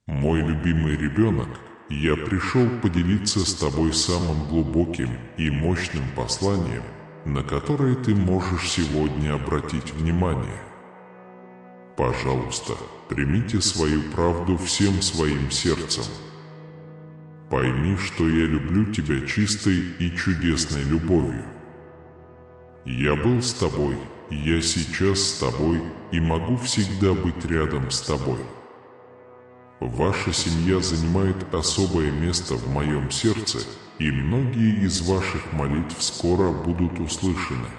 Мой любимый ребенок, я пришел поделиться с тобой самым глубоким и мощным посланием, на которое ты можешь сегодня обратить внимание. Пожалуйста, примите свою правду всем своим сердцем. Пойми, что я люблю тебя чистой и чудесной любовью. Я был с тобой, я сейчас с тобой и могу всегда быть рядом с тобой. Ваша семья занимает особое место в моем сердце, и многие из ваших молитв скоро будут услышаны.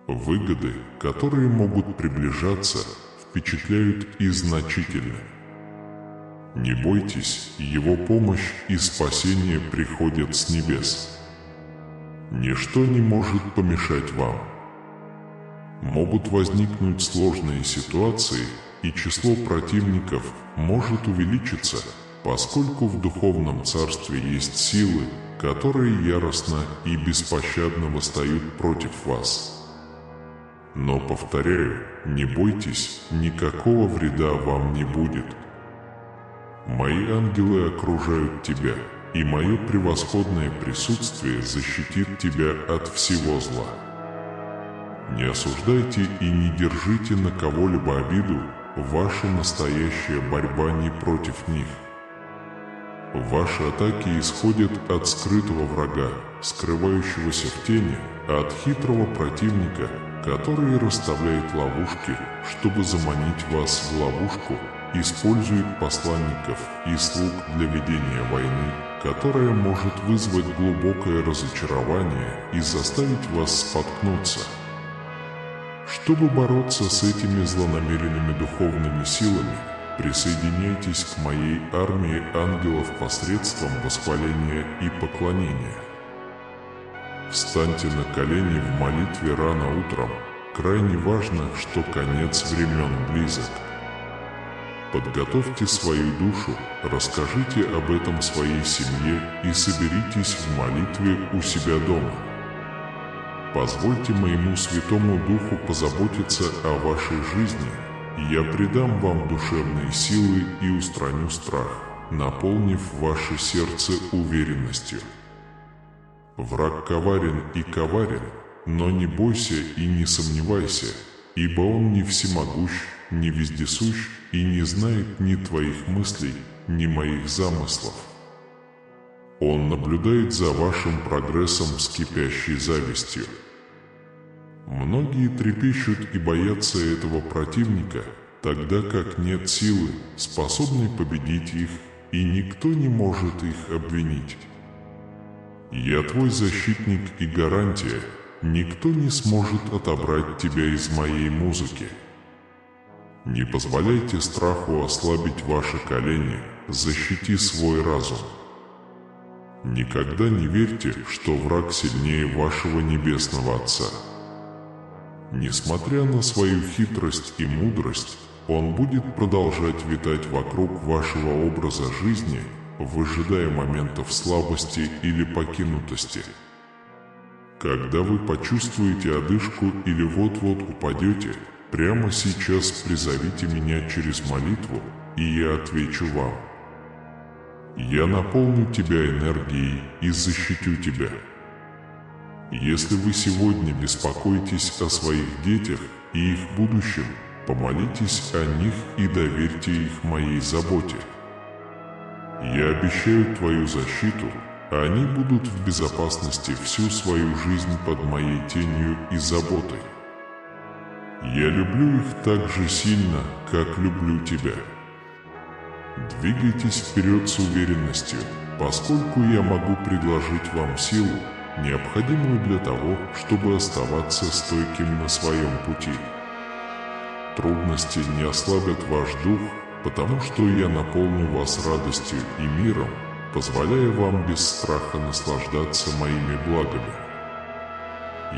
Выгоды, которые могут приближаться, впечатляют и значительны. Не бойтесь, его помощь и спасение приходят с небес. Ничто не может помешать вам. Могут возникнуть сложные ситуации, и число противников может увеличиться, поскольку в духовном царстве есть силы, которые яростно и беспощадно восстают против вас. Но, повторяю, не бойтесь, никакого вреда вам не будет. Мои ангелы окружают тебя, и мое превосходное присутствие защитит тебя от всего зла. Не осуждайте и не держите на кого-либо обиду, ваша настоящая борьба не против них. Ваши атаки исходят от скрытого врага, скрывающегося в тени, а от хитрого противника, который расставляет ловушки, чтобы заманить вас в ловушку, использует посланников и слуг для ведения войны, которая может вызвать глубокое разочарование и заставить вас споткнуться. Чтобы бороться с этими злонамеренными духовными силами, присоединяйтесь к моей армии ангелов посредством восхваления и поклонения. Встаньте на колени в молитве рано утром. Крайне важно, что конец времен близок. Подготовьте свою душу, расскажите об этом своей семье и соберитесь в молитве у себя дома. Позвольте моему Святому Духу позаботиться о вашей жизни, и я придам вам душевные силы и устраню страх, наполнив ваше сердце уверенностью. Враг коварен и коварен, но не бойся и не сомневайся, ибо он не всемогущ, не вездесущ и не знает ни твоих мыслей, ни моих замыслов. Он наблюдает за вашим прогрессом с кипящей завистью. Многие трепещут и боятся этого противника, тогда как нет силы, способной победить их, и никто не может их обвинить. Я твой защитник и гарантия, никто не сможет отобрать тебя из моей музыки. Не позволяйте страху ослабить ваши колени, защити свой разум. Никогда не верьте, что враг сильнее вашего Небесного Отца. Несмотря на свою хитрость и мудрость, он будет продолжать витать вокруг вашего образа жизни, выжидая моментов слабости или покинутости. Когда вы почувствуете одышку или вот-вот упадете, прямо сейчас призовите меня через молитву, и я отвечу вам. Я наполню тебя энергией и защитю тебя. Если вы сегодня беспокоитесь о своих детях и их будущем, помолитесь о них и доверьте их моей заботе. Я обещаю твою защиту, а они будут в безопасности всю свою жизнь под моей тенью и заботой. Я люблю их так же сильно, как люблю тебя. Двигайтесь вперед с уверенностью, поскольку я могу предложить вам силу, необходимую для того, чтобы оставаться стойким на своем пути. Трудности не ослабят ваш дух, потому что я наполню вас радостью и миром, позволяя вам без страха наслаждаться моими благами.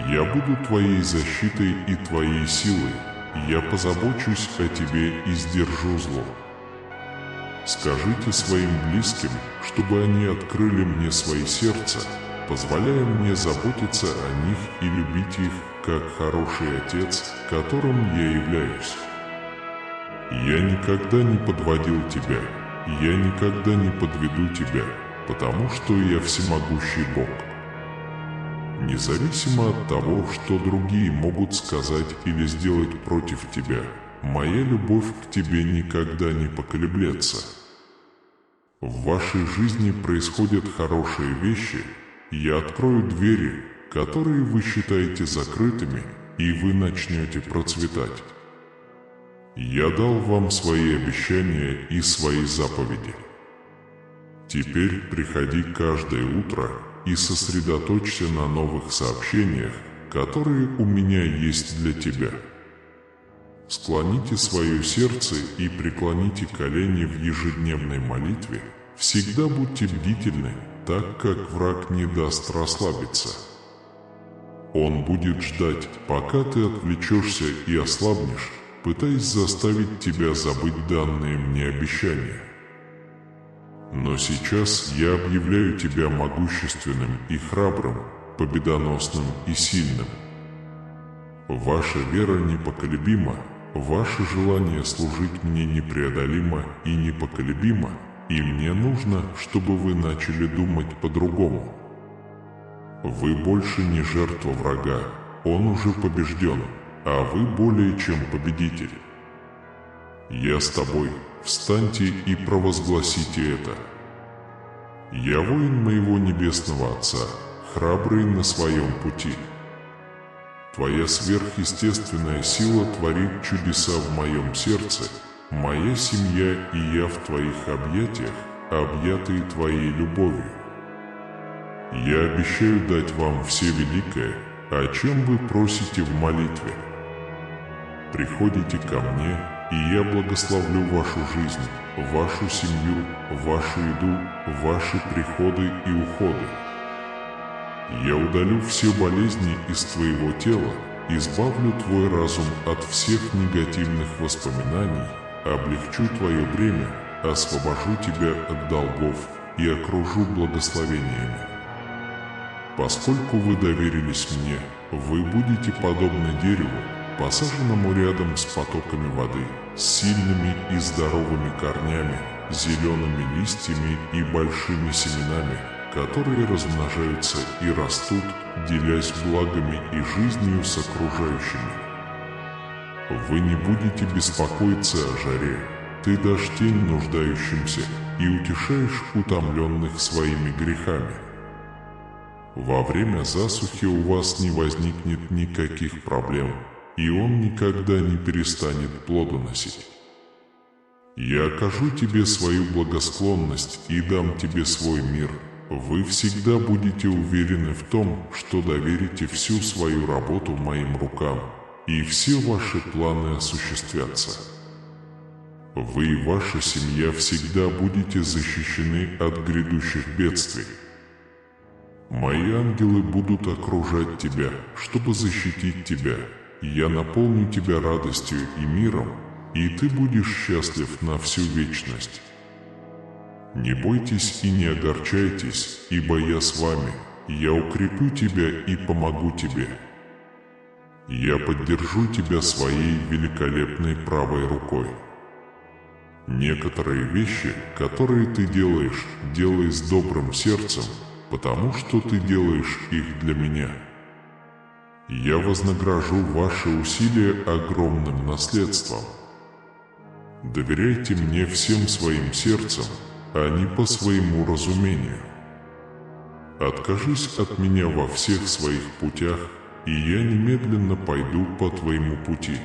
Я буду твоей защитой и твоей силой, и я позабочусь о тебе и сдержу зло. Скажите своим близким, чтобы они открыли мне свои сердца, позволяя мне заботиться о них и любить их, как хороший отец, которым я являюсь. Я никогда не подводил тебя, я никогда не подведу тебя, потому что я всемогущий Бог. Независимо от того, что другие могут сказать или сделать против тебя, моя любовь к тебе никогда не поколеблется. В вашей жизни происходят хорошие вещи, я открою двери, которые вы считаете закрытыми, и вы начнете процветать. Я дал вам свои обещания и свои заповеди. Теперь приходи каждое утро и сосредоточься на новых сообщениях, которые у меня есть для тебя. Склоните свое сердце и преклоните колени в ежедневной молитве. Всегда будьте бдительны, так как враг не даст расслабиться. Он будет ждать, пока ты отвлечешься и ослабнешь, пытаясь заставить тебя забыть данные мне обещания. Но сейчас я объявляю тебя могущественным и храбрым, победоносным и сильным. Ваша вера непоколебима, ваше желание служить мне непреодолимо и непоколебимо, и мне нужно, чтобы вы начали думать по-другому. Вы больше не жертва врага, он уже побежден, а вы более чем победитель. Я с тобой, встаньте и провозгласите это. Я воин моего небесного Отца, храбрый на своем пути. Твоя сверхъестественная сила творит чудеса в моем сердце, моя семья и я в твоих объятиях, объятые твоей любовью. Я обещаю дать вам все великое, о чем вы просите в молитве. Приходите ко мне, и я благословлю вашу жизнь, вашу семью, вашу еду, ваши приходы и уходы. Я удалю все болезни из твоего тела, избавлю твой разум от всех негативных воспоминаний, облегчу твое бремя, освобожу тебя от долгов и окружу благословениями. Поскольку вы доверились мне, вы будете подобны дереву, посаженному рядом с потоками воды, с сильными и здоровыми корнями, зелеными листьями и большими семенами, которые размножаются и растут, делясь благами и жизнью с окружающими. Вы не будете беспокоиться о жаре, ты дашь тень нуждающимся и утешаешь утомленных своими грехами. Во время засухи у вас не возникнет никаких проблем, и он никогда не перестанет плодоносить. Я окажу тебе свою благосклонность и дам тебе свой мир. Вы всегда будете уверены в том, что доверите всю свою работу моим рукам, и все ваши планы осуществятся. Вы и ваша семья всегда будете защищены от грядущих бедствий. Мои ангелы будут окружать тебя, чтобы защитить тебя. Я наполню тебя радостью и миром, и ты будешь счастлив на всю вечность. Не бойтесь и не огорчайтесь, ибо я с вами, я укреплю тебя и помогу тебе. Я поддержу тебя своей великолепной правой рукой. Некоторые вещи, которые ты делаешь, делай с добрым сердцем, потому что ты делаешь их для меня. Я вознагражу ваши усилия огромным наследством. Доверяйте мне всем своим сердцем, а не по своему разумению. Откажись от меня во всех своих путях, и я немедленно пойду по твоему пути.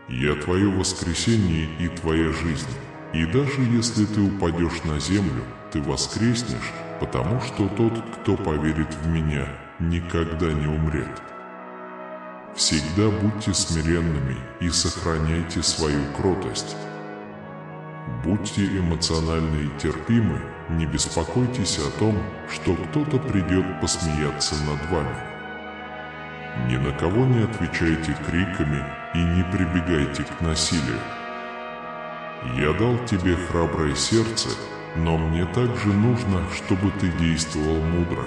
Я твое воскресение и твоя жизнь, и даже если ты упадешь на землю, ты воскреснешь, потому что тот, кто поверит в меня, никогда не умрет. Всегда будьте смиренными и сохраняйте свою кротость. Будьте эмоциональны и терпимы, не беспокойтесь о том, что кто-то придет посмеяться над вами. Ни на кого не отвечайте криками и не прибегайте к насилию. Я дал тебе храброе сердце, но мне также нужно, чтобы ты действовал мудро.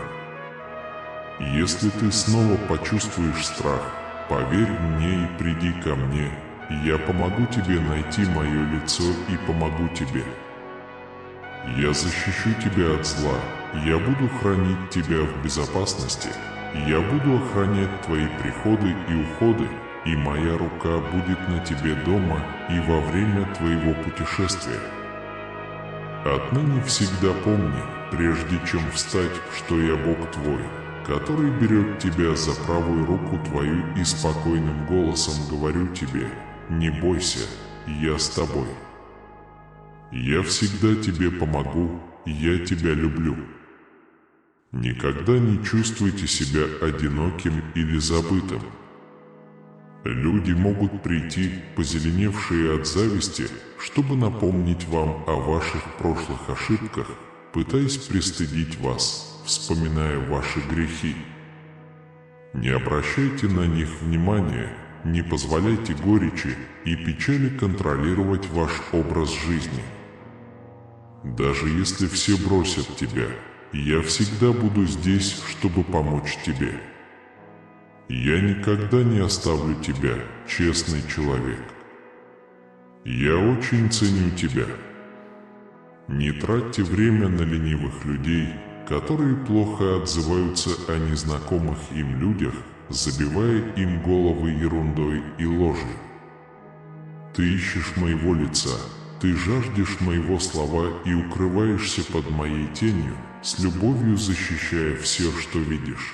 Если ты снова почувствуешь страх, поверь мне и приди ко мне, и я помогу тебе найти мое лицо и помогу тебе. Я защищу тебя от зла, я буду хранить тебя в безопасности, я буду охранять твои приходы и уходы, и моя рука будет на тебе дома и во время твоего путешествия. Отныне всегда помни, прежде чем встать, что я Бог твой, который берет тебя за правую руку твою и спокойным голосом говорю тебе: не бойся, я с тобой. Я всегда тебе помогу, я тебя люблю. Никогда не чувствуйте себя одиноким или забытым. Люди могут прийти, позеленевшие от зависти, чтобы напомнить вам о ваших прошлых ошибках, пытаясь пристыдить вас, вспоминая ваши грехи. Не обращайте на них внимания, не позволяйте горечи и печали контролировать ваш образ жизни. Даже если все бросят тебя, я всегда буду здесь, чтобы помочь тебе. Я никогда не оставлю тебя, честный человек. Я очень ценю тебя. Не тратьте время на ленивых людей, которые плохо отзываются о незнакомых им людях, забивая им головы ерундой и ложью. Ты ищешь моего лица, ты жаждешь моего слова и укрываешься под моей тенью, с любовью защищая все, что видишь.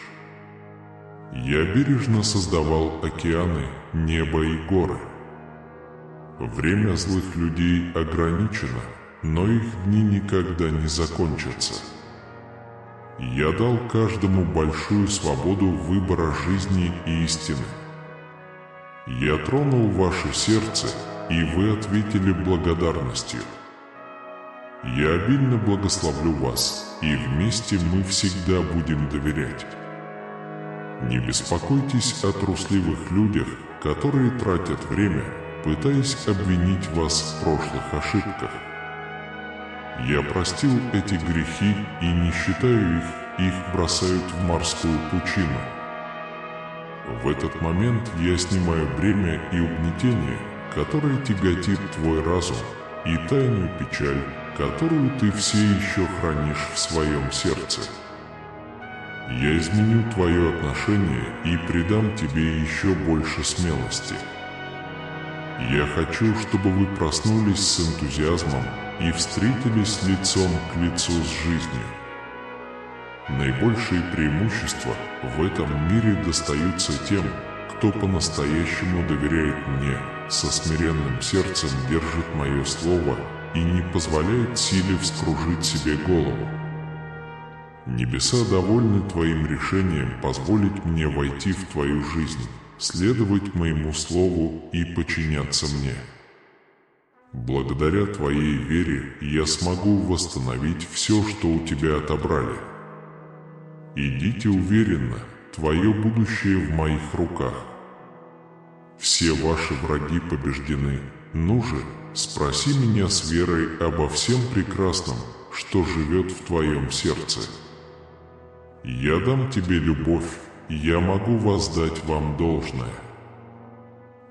Я бережно создавал океаны, небо и горы. Время злых людей ограничено, но их дни никогда не закончатся. Я дал каждому большую свободу выбора жизни и истины. Я тронул ваше сердце, и вы ответили благодарностью. Я обильно благословлю вас, и вместе мы всегда будем доверять. Не беспокойтесь о трусливых людях, которые тратят время, пытаясь обвинить вас в прошлых ошибках. Я простил эти грехи и не считаю их бросают в морскую пучину. В этот момент я снимаю бремя и угнетение, которое тяготит твой разум, и тайную печаль, которую ты все еще хранишь в своем сердце. Я изменю твое отношение и придам тебе еще больше смелости. Я хочу, чтобы вы проснулись с энтузиазмом и встретились лицом к лицу с жизнью. Наибольшие преимущества в этом мире достаются тем, кто по-настоящему доверяет мне, со смиренным сердцем держит мое слово и не позволяет силе вскружить себе голову. Небеса довольны твоим решением позволить мне войти в твою жизнь, следовать моему слову и подчиняться мне. Благодаря твоей вере я смогу восстановить все, что у тебя отобрали. Идите уверенно, твое будущее в моих руках. Все ваши враги побеждены. Ну же, спроси меня с верой обо всем прекрасном, что живет в твоем сердце. Я дам тебе любовь, я могу воздать вам должное.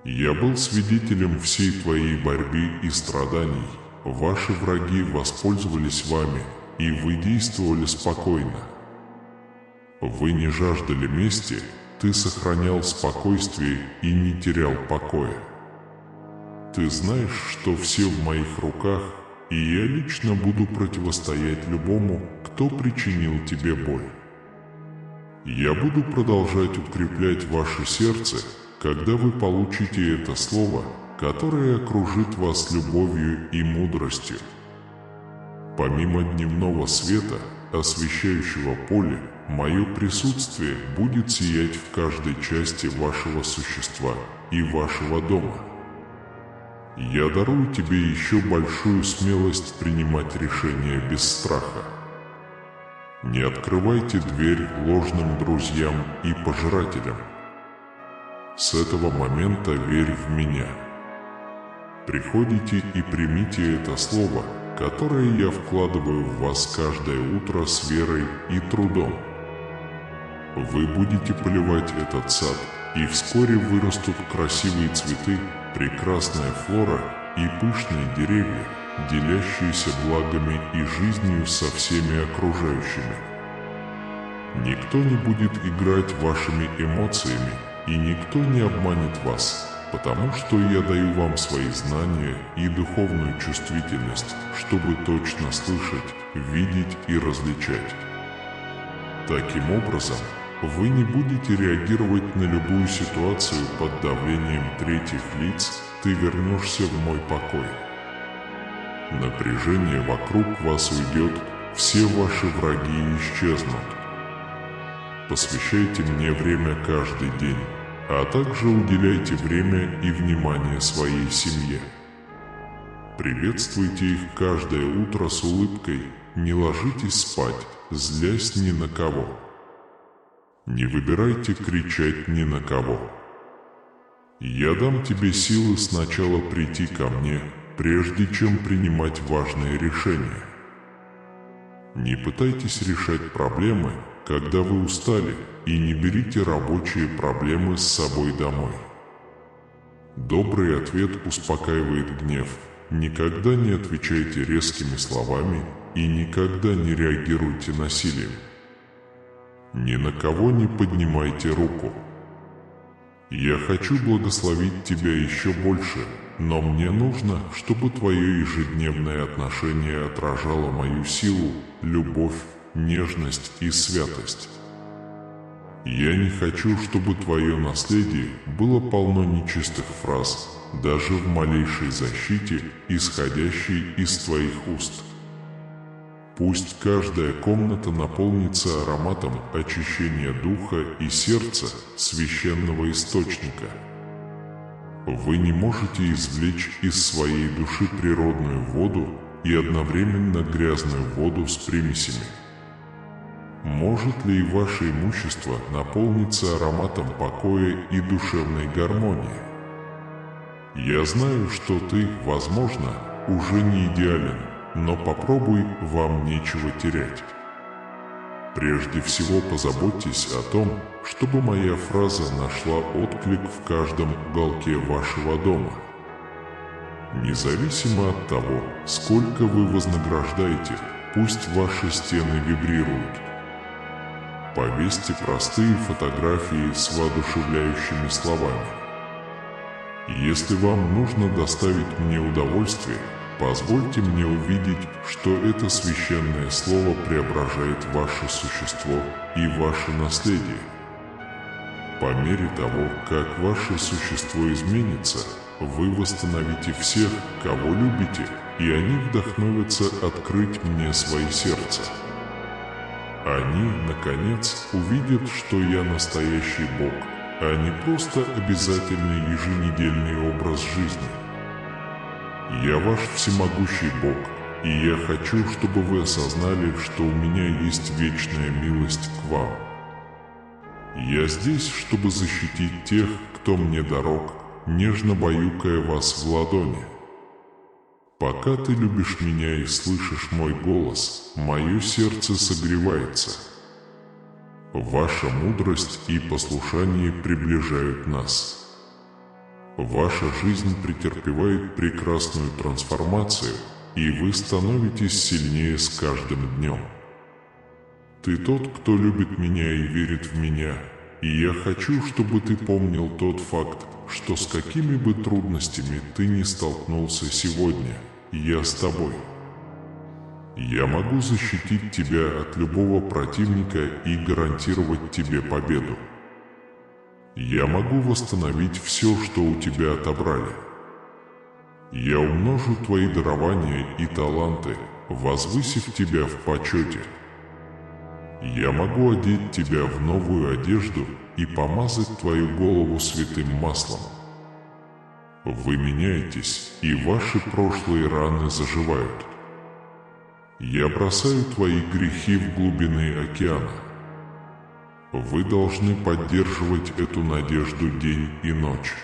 Я был свидетелем всей твоей борьбы и страданий. Ваши враги воспользовались вами, и вы действовали спокойно. Вы не жаждали мести, ты сохранял спокойствие и не терял покоя. Ты знаешь, что все в моих руках, и я лично буду противостоять любому, кто причинил тебе боль. Я буду продолжать укреплять ваше сердце, когда вы получите это слово, которое окружит вас любовью и мудростью. Помимо дневного света, освещающего поле, мое присутствие будет сиять в каждой части вашего существа и вашего дома. Я дарую тебе еще большую смелость принимать решения без страха. Не открывайте дверь ложным друзьям и пожирателям. С этого момента верь в меня. Приходите и примите это слово, которое я вкладываю в вас каждое утро с верой и трудом. Вы будете поливать этот сад, и вскоре вырастут красивые цветы, прекрасная флора и пышные деревья, делящиеся благами и жизнью со всеми окружающими. Никто не будет играть вашими эмоциями, и никто не обманет вас, потому что я даю вам свои знания и духовную чувствительность, чтобы точно слышать, видеть и различать. Таким образом, вы не будете реагировать на любую ситуацию под давлением третьих лиц, ты вернешься в мой покой. Напряжение вокруг вас уйдет, все ваши враги исчезнут. Посвящайте мне время каждый день, а также уделяйте время и внимание своей семье. Приветствуйте их каждое утро с улыбкой, не ложитесь спать, злясь ни на кого. Не выбирайте кричать ни на кого. Я дам тебе силы сначала прийти ко мне, прежде чем принимать важные решения. Не пытайтесь решать проблемы, когда вы устали, и не берите рабочие проблемы с собой домой. Добрый ответ успокаивает гнев. Никогда не отвечайте резкими словами и никогда не реагируйте насилием. Ни на кого не поднимайте руку. Я хочу благословить тебя еще больше, но мне нужно, чтобы твое ежедневное отношение отражало мою силу, любовь, нежность и святость. Я не хочу, чтобы твое наследие было полно нечистых фраз, даже в малейшей защите, исходящей из твоих уст. Пусть каждая комната наполнится ароматом очищения духа и сердца священного источника. Вы не можете извлечь из своей души природную воду и одновременно грязную воду с примесями. Может ли ваше имущество наполниться ароматом покоя и душевной гармонии? Я знаю, что ты, возможно, уже не идеален, но попробуй, вам нечего терять. Прежде всего позаботьтесь о том, чтобы моя фраза нашла отклик в каждом уголке вашего дома. Независимо от того, сколько вы вознаграждаете, пусть ваши стены вибрируют. Повесьте простые фотографии с воодушевляющими словами. Если вам нужно доставить мне удовольствие, позвольте мне увидеть, что это священное слово преображает ваше существо и ваше наследие. По мере того, как ваше существо изменится, вы восстановите всех, кого любите, и они вдохновятся открыть мне свои сердца. Они, наконец, увидят, что я настоящий Бог, а не просто обязательный еженедельный образ жизни. Я ваш всемогущий Бог, и я хочу, чтобы вы осознали, что у меня есть вечная милость к вам. Я здесь, чтобы защитить тех, кто мне дорог, нежно баюкая вас в ладони. Пока ты любишь меня и слышишь мой голос, мое сердце согревается. Ваша мудрость и послушание приближают нас. Ваша жизнь претерпевает прекрасную трансформацию, и вы становитесь сильнее с каждым днем. Ты тот, кто любит меня и верит в меня, и я хочу, чтобы ты помнил тот факт, что с какими бы трудностями ты ни столкнулся сегодня, я с тобой. Я могу защитить тебя от любого противника и гарантировать тебе победу. Я могу восстановить все, что у тебя отобрали. Я умножу твои дарования и таланты, возвысив тебя в почете. Я могу одеть тебя в новую одежду и помазать твою голову святым маслом. Вы меняетесь, и ваши прошлые раны заживают. Я бросаю твои грехи в глубины океана. Вы должны поддерживать эту надежду день и ночь.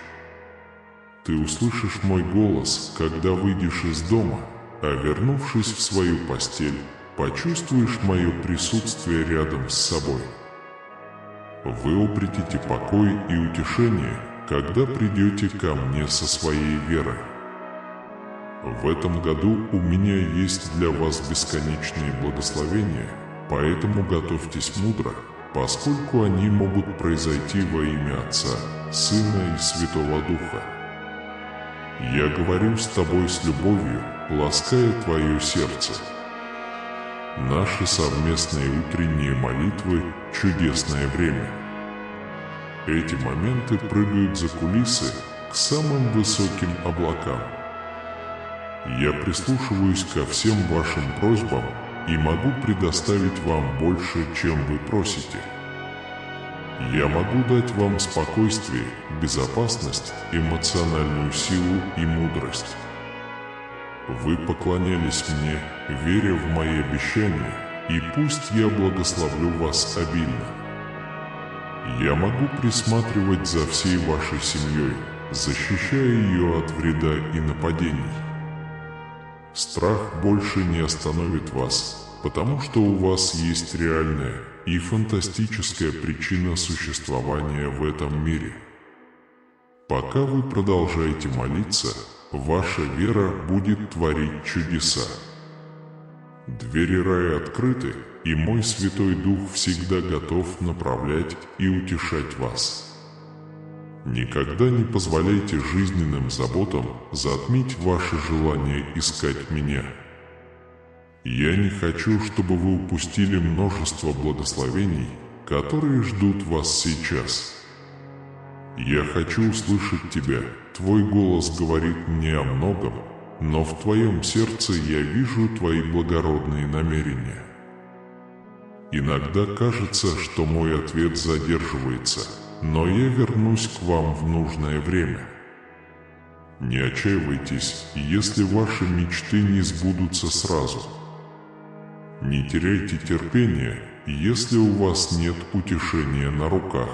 Ты услышишь мой голос, когда выйдешь из дома, а вернувшись в свою постель, почувствуешь мое присутствие рядом с собой. Вы обретете покой и утешение, когда придете ко мне со своей верой. В этом году у меня есть для вас бесконечные благословения, поэтому готовьтесь мудро, поскольку они могут произойти во имя Отца, Сына и Святого Духа. Я говорю с тобой с любовью, лаская твое сердце. Наши совместные утренние молитвы – чудесное время. Эти моменты прыгают за кулисы к самым высоким облакам. Я прислушиваюсь ко всем вашим просьбам и могу предоставить вам больше, чем вы просите. Я могу дать вам спокойствие, безопасность, эмоциональную силу и мудрость. Вы поклонялись мне, веря в мои обещания, и пусть я благословлю вас обильно. Я могу присматривать за всей вашей семьей, защищая ее от вреда и нападений. Страх больше не остановит вас, потому что у вас есть реальная и фантастическая причина существования в этом мире. Пока вы продолжаете молиться, ваша вера будет творить чудеса. Двери рая открыты, и мой Святой Дух всегда готов направлять и утешать вас. Никогда не позволяйте жизненным заботам затмить ваше желание искать меня. Я не хочу, чтобы вы упустили множество благословений, которые ждут вас сейчас. Я хочу услышать тебя, твой голос говорит мне о многом, но в твоем сердце я вижу твои благородные намерения. Иногда кажется, что мой ответ задерживается, но я вернусь к вам в нужное время. Не отчаивайтесь, если ваши мечты не сбудутся сразу. Не теряйте терпения, если у вас нет утешения на руках.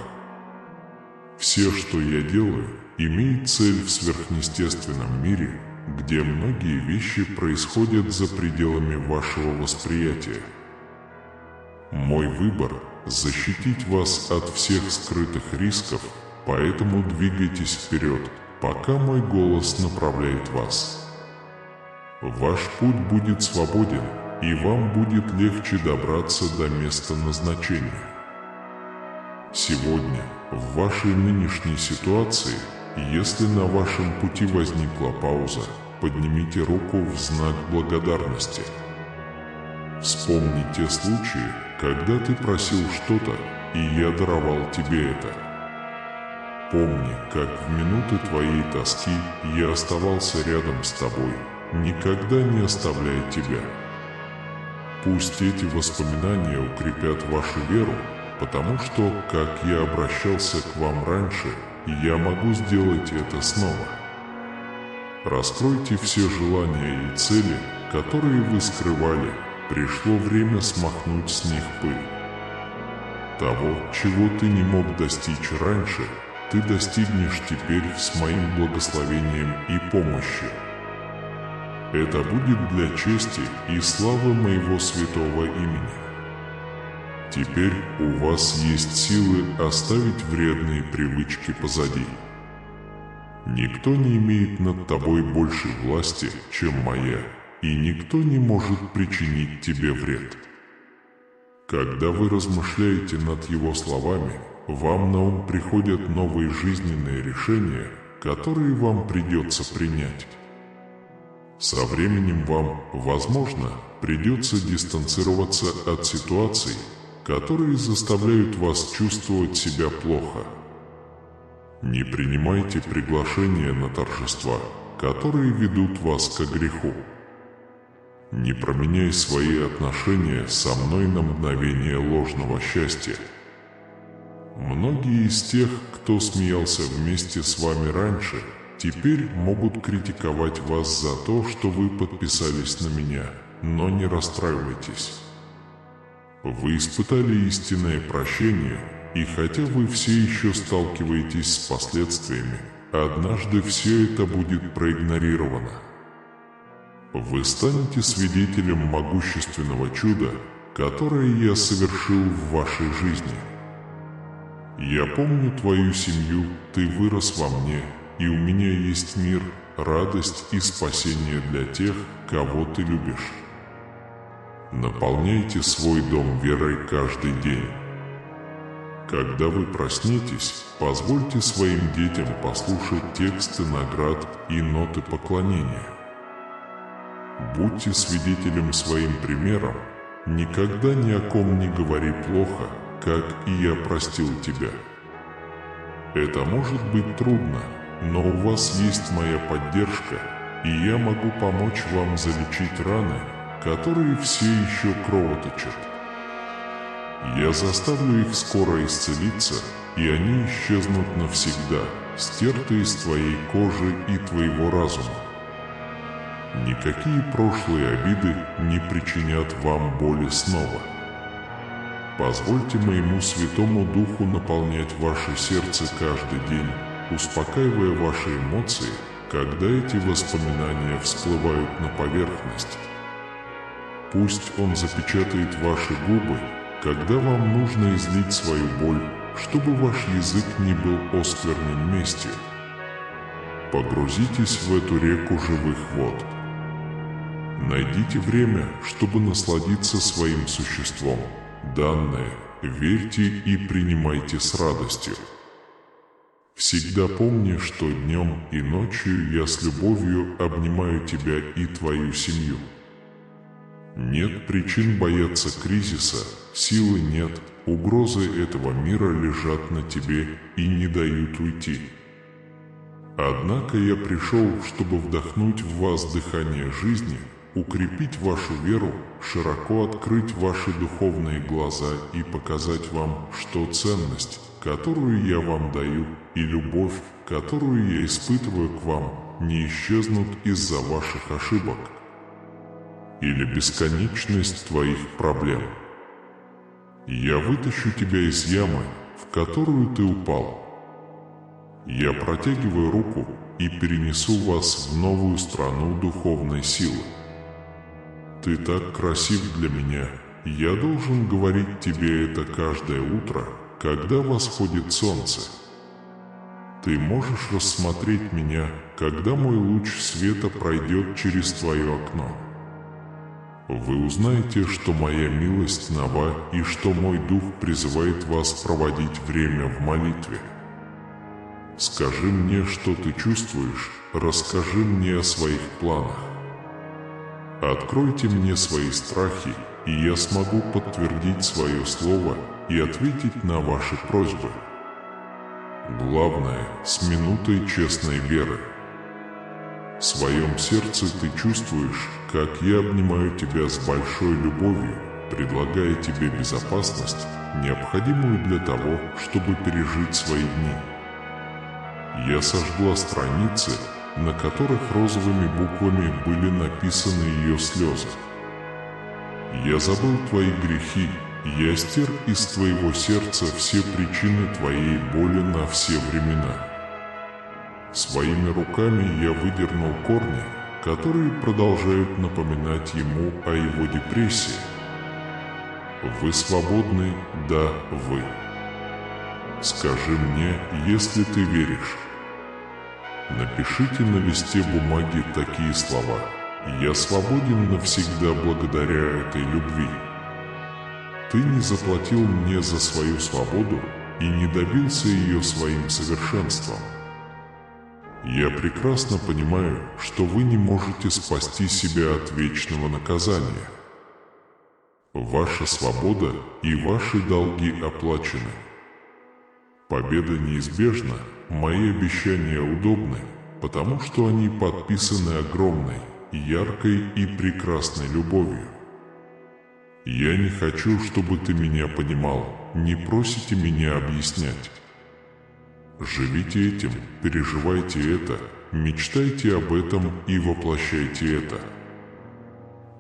Все, что я делаю, имеет цель в сверхъестественном мире, где многие вещи происходят за пределами вашего восприятия. Мой выбор – защитить вас от всех скрытых рисков, поэтому двигайтесь вперед, пока мой голос направляет вас. Ваш путь будет свободен, и вам будет легче добраться до места назначения. Сегодня, в вашей нынешней ситуации, если на вашем пути возникла пауза, поднимите руку в знак благодарности. Вспомни те случаи, когда ты просил что-то, и я даровал тебе это. Помни, как в минуты твоей тоски я оставался рядом с тобой, никогда не оставляя тебя. Пусть эти воспоминания укрепят вашу веру, потому что, как я обращался к вам раньше, я могу сделать это снова. Раскройте все желания и цели, которые вы скрывали. Пришло время смахнуть с них пыль. Того, чего ты не мог достичь раньше, ты достигнешь теперь с моим благословением и помощью. Это будет для чести и славы моего святого имени. Теперь у вас есть силы оставить вредные привычки позади. Никто не имеет над тобой большей власти, чем моя, и никто не может причинить тебе вред. Когда вы размышляете над его словами, вам на ум приходят новые жизненные решения, которые вам придется принять. Со временем вам, возможно, придется дистанцироваться от ситуаций, которые заставляют вас чувствовать себя плохо. Не принимайте приглашения на торжества, которые ведут вас к греху. Не променяй свои отношения со мной на мгновение ложного счастья. Многие из тех, кто смеялся вместе с вами раньше, теперь могут критиковать вас за то, что вы подписались на меня, но не расстраивайтесь. Вы испытали истинное прощение, и хотя вы все еще сталкиваетесь с последствиями, однажды все это будет проигнорировано. Вы станете свидетелем могущественного чуда, которое я совершил в вашей жизни. Я помню твою семью, ты вырос во мне, и у меня есть мир, радость и спасение для тех, кого ты любишь. Наполняйте свой дом верой каждый день. Когда вы проснетесь, позвольте своим детям послушать тексты наград и ноты поклонения. Будьте свидетелем своим примером, никогда ни о ком не говори плохо, как и я простил тебя. Это может быть трудно, но у вас есть моя поддержка, и я могу помочь вам залечить раны, которые все еще кровоточат. Я заставлю их скоро исцелиться, и они исчезнут навсегда, стертые с твоей кожи и твоего разума. Никакие прошлые обиды не причинят вам боли снова. Позвольте моему Святому Духу наполнять ваше сердце каждый день, успокаивая ваши эмоции, когда эти воспоминания всплывают на поверхность. Пусть Он запечатает ваши губы, когда вам нужно излить свою боль, чтобы ваш язык не был осквернен местью. Погрузитесь в эту реку живых вод. Найдите время, чтобы насладиться своим существом. Данное верьте и принимайте с радостью. Всегда помни, что днем и ночью я с любовью обнимаю тебя и твою семью. Нет причин бояться кризиса, силы нет, угрозы этого мира лежат на тебе и не дают уйти. Однако я пришел, чтобы вдохнуть в вас дыхание жизни, укрепить вашу веру, широко открыть ваши духовные глаза и показать вам, что ценность, которую я вам даю, и любовь, которую я испытываю к вам, не исчезнут из-за ваших ошибок или бесконечность твоих проблем. Я вытащу тебя из ямы, в которую ты упал. Я протягиваю руку и перенесу вас в новую страну духовной силы. Ты так красив для меня, я должен говорить тебе это каждое утро, когда восходит солнце. Ты можешь рассмотреть меня, когда мой луч света пройдет через твое окно. Вы узнаете, что моя милость нова и что мой дух призывает вас проводить время в молитве. Скажи мне, что ты чувствуешь, расскажи мне о своих планах. Откройте мне свои страхи, и я смогу подтвердить свое слово и ответить на ваши просьбы. Главное, с минутой честной веры. В своем сердце ты чувствуешь, как я обнимаю тебя с большой любовью, предлагая тебе безопасность, необходимую для того, чтобы пережить свои дни. Я сожгла страницы, на которых розовыми буквами были написаны ее слезы. Я забыл твои грехи, я стер из твоего сердца все причины твоей боли на все времена. Своими руками я выдернул корни, которые продолжают напоминать ему о его депрессии. Вы свободны, да, вы. Скажи мне, если ты веришь. Напишите на листе бумаги такие слова: «Я свободен навсегда благодаря этой любви». Ты не заплатил мне за свою свободу и не добился ее своим совершенством. Я прекрасно понимаю, что вы не можете спасти себя от вечного наказания. Ваша свобода и ваши долги оплачены. Победа неизбежна, мои обещания удобны, потому что они подписаны огромной, яркой и прекрасной любовью. Я не хочу, чтобы ты меня понимал, не просите меня объяснять. Живите этим, переживайте это, мечтайте об этом и воплощайте это.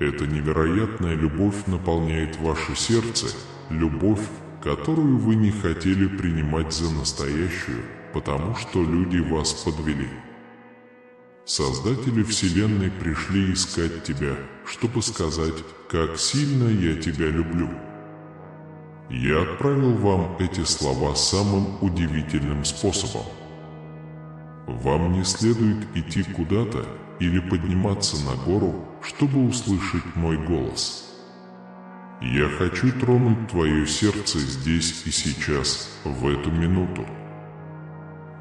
Эта невероятная любовь наполняет ваше сердце, любовь, которую вы не хотели принимать за настоящую, потому что люди вас подвели. Создатели Вселенной пришли искать тебя, чтобы сказать, как сильно я тебя люблю. Я отправил вам эти слова самым удивительным способом. Вам не следует идти куда-то или подниматься на гору, чтобы услышать мой голос. Я хочу тронуть твое сердце здесь и сейчас, в эту минуту.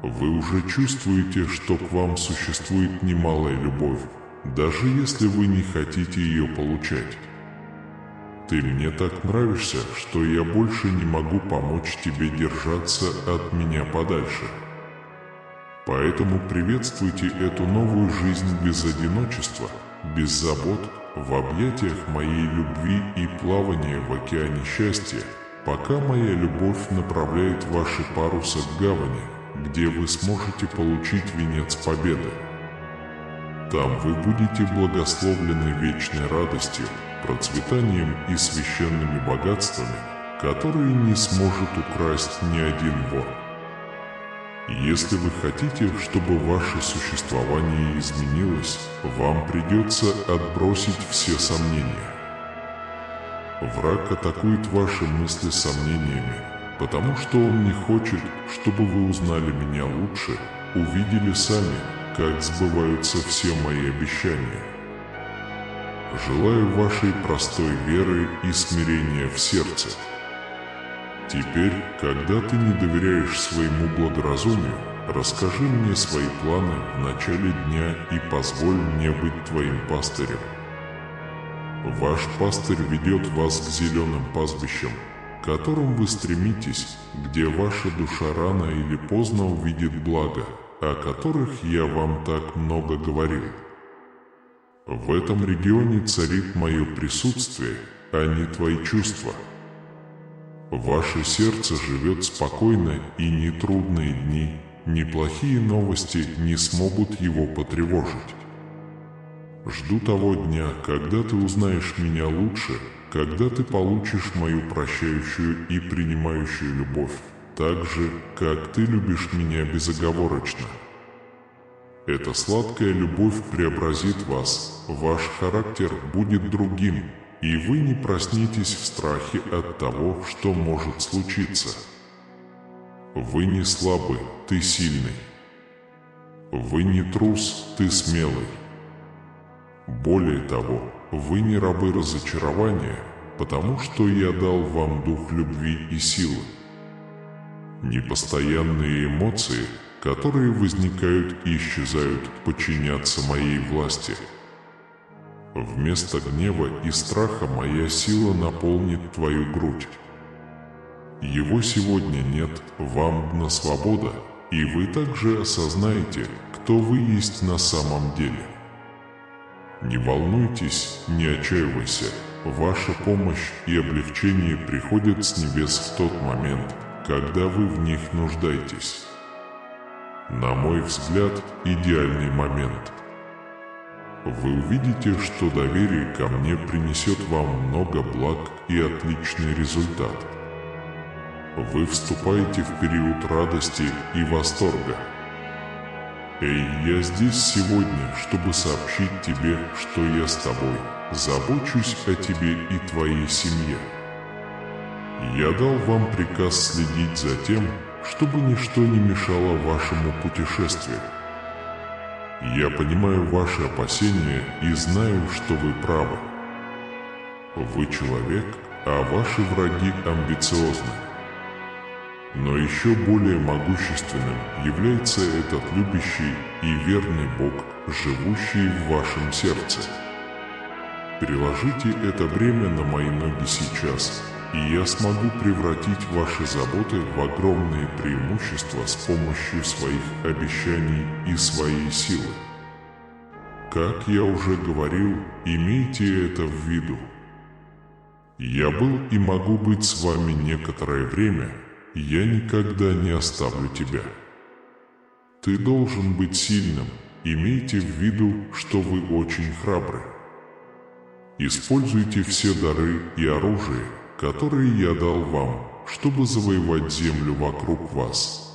Вы уже чувствуете, что к вам существует немалая любовь, даже если вы не хотите ее получать. Ты мне так нравишься, что я больше не могу помочь тебе держаться от меня подальше. Поэтому приветствуйте эту новую жизнь без одиночества, без забот, в объятиях моей любви и плавания в океане счастья, пока моя любовь направляет ваши парусы к гавани, где вы сможете получить венец победы. Там вы будете благословлены вечной радостью, процветанием и священными богатствами, которые не сможет украсть ни один вор. Если вы хотите, чтобы ваше существование изменилось, вам придется отбросить все сомнения. Враг атакует ваши мысли сомнениями, потому что он не хочет, чтобы вы узнали меня лучше, увидели сами, как сбываются все мои обещания. Желаю вашей простой веры и смирения в сердце. Теперь, когда ты не доверяешь своему благоразумию, расскажи мне свои планы в начале дня и позволь мне быть твоим пастырем. Ваш пастырь ведет вас к зеленым пастбищам, к которым вы стремитесь, где ваша душа рано или поздно увидит благо, о которых я вам так много говорил. В этом регионе царит мое присутствие, а не твои чувства. Ваше сердце живет спокойно, и ни трудные дни, ни плохие новости не смогут его потревожить. Жду того дня, когда ты узнаешь меня лучше, когда ты получишь мою прощающую и принимающую любовь, так же, как ты любишь меня безоговорочно. Эта сладкая любовь преобразит вас, ваш характер будет другим, и вы не проснетесь в страхе от того, что может случиться. Вы не слабы, ты сильный. Вы не трус, ты смелый. Более того, вы не рабы разочарования, потому что я дал вам дух любви и силы. Непостоянные эмоции, которые возникают и исчезают, подчинятся моей власти. Вместо гнева и страха моя сила наполнит твою грудь. Его сегодня нет, вам дана свобода, и вы также осознаете, кто вы есть на самом деле. Не волнуйтесь, не отчаивайся, ваша помощь и облегчение приходят с небес в тот момент, когда вы в них нуждаетесь. На мой взгляд, идеальный момент. Вы увидите, что доверие ко мне принесет вам много благ и отличный результат. Вы вступаете в период радости и восторга. Эй, я здесь сегодня, чтобы сообщить тебе, что я с тобой, забочусь о тебе и твоей семье. Я дал вам приказ следить за тем, чтобы ничто не мешало вашему путешествию. Я понимаю ваши опасения и знаю, что вы правы. Вы человек, а ваши враги амбициозны. Но еще более могущественным является этот любящий и верный Бог, живущий в вашем сердце. Приложите это бремя на мои ноги сейчас, и я смогу превратить ваши заботы в огромные преимущества с помощью своих обещаний и своей силы. Как я уже говорил, имейте это в виду. Я был и могу быть с вами некоторое время, я никогда не оставлю тебя. Ты должен быть сильным, имейте в виду, что вы очень храбры. Используйте все дары и оружие, которые я дал вам, чтобы завоевать землю вокруг вас.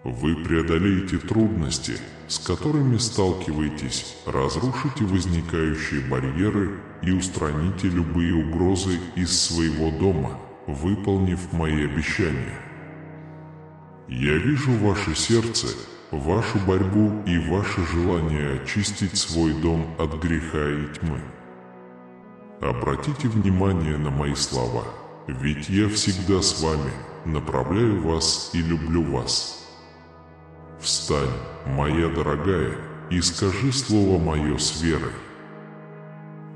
Вы преодолеете трудности, с которыми сталкиваетесь, разрушите возникающие барьеры и устраните любые угрозы из своего дома, выполнив мои обещания. Я вижу ваше сердце, вашу борьбу и ваше желание очистить свой дом от греха и тьмы. Обратите внимание на мои слова, ведь я всегда с вами, направляю вас и люблю вас. Встань, моя дорогая, и скажи слово мое с верой.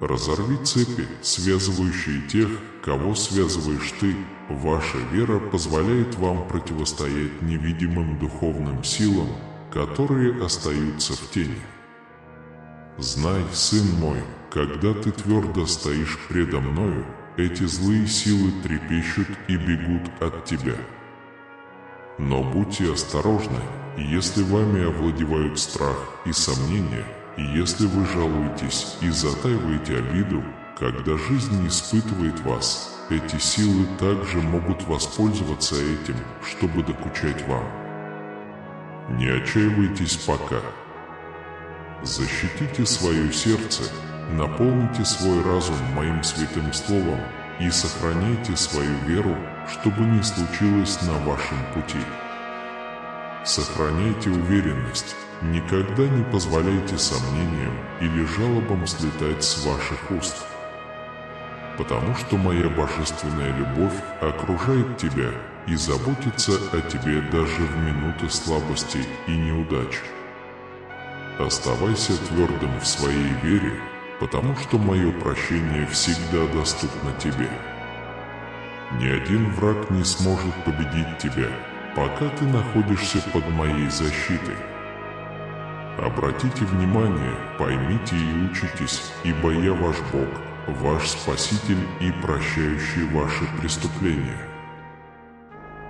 Разорви цепи, связывающие тех, кого связываешь ты. Ваша вера позволяет вам противостоять невидимым духовным силам, которые остаются в тени. Знай, сын мой, когда ты твердо стоишь предо мною, эти злые силы трепещут и бегут от тебя. Но будьте осторожны, если вами овладевают страх и сомнения, и если вы жалуетесь и затаиваете обиду, когда жизнь испытывает вас, эти силы также могут воспользоваться этим, чтобы докучать вам. Не отчаивайтесь пока. Защитите свое сердце, наполните свой разум моим святым словом и сохраняйте свою веру, чтобы не случилось на вашем пути. Сохраняйте уверенность, никогда не позволяйте сомнениям или жалобам слетать с ваших уст. Потому что моя божественная любовь окружает тебя и заботится о тебе даже в минуты слабости и неудач. Оставайся твердым в своей вере, потому что мое прощение всегда доступно тебе. Ни один враг не сможет победить тебя, пока ты находишься под моей защитой. Обратите внимание, поймите и учитесь, ибо я ваш Бог, ваш Спаситель и прощающий ваши преступления.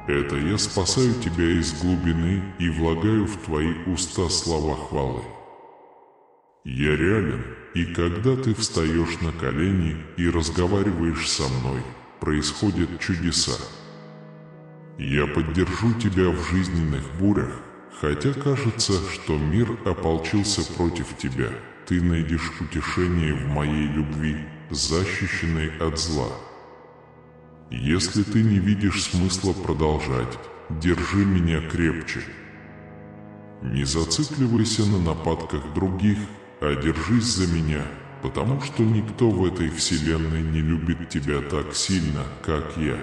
Это я спасаю тебя из глубины и влагаю в твои уста слова хвалы. Я реален, и когда ты встаешь на колени и разговариваешь со мной, происходят чудеса. Я поддержу тебя в жизненных бурях, хотя кажется, что мир ополчился против тебя. Ты найдешь утешение в моей любви, защищенной от зла. Если ты не видишь смысла продолжать, держи меня крепче. Не зацикливайся на нападках других, а держись за меня, потому что никто в этой вселенной не любит тебя так сильно, как я.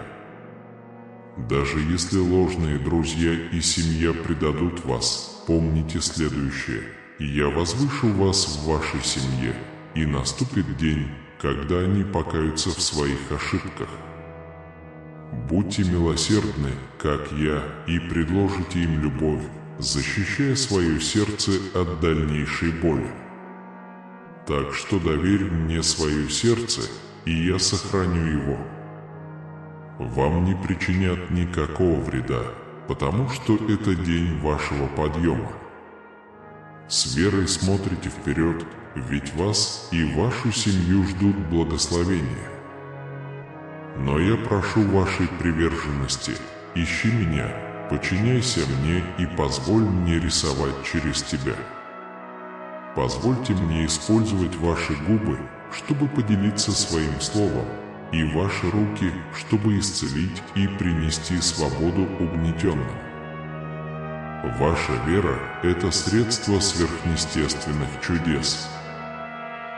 Даже если ложные друзья и семья предадут вас, помните следующее: я возвышу вас в вашей семье, и наступит день, когда они покаются в своих ошибках. Будьте милосердны, как я, и предложите им любовь, защищая свое сердце от дальнейшей боли. Так что доверь мне свое сердце, и я сохраню его. Вам не причинят никакого вреда, потому что это день вашего подъема. С верой смотрите вперед, ведь вас и вашу семью ждут благословения. Но я прошу вашей приверженности, ищи меня, подчиняйся мне и позволь мне рисовать через тебя. Позвольте мне использовать ваши губы, чтобы поделиться своим словом, и ваши руки, чтобы исцелить и принести свободу угнетенным. Ваша вера – это средство сверхъестественных чудес.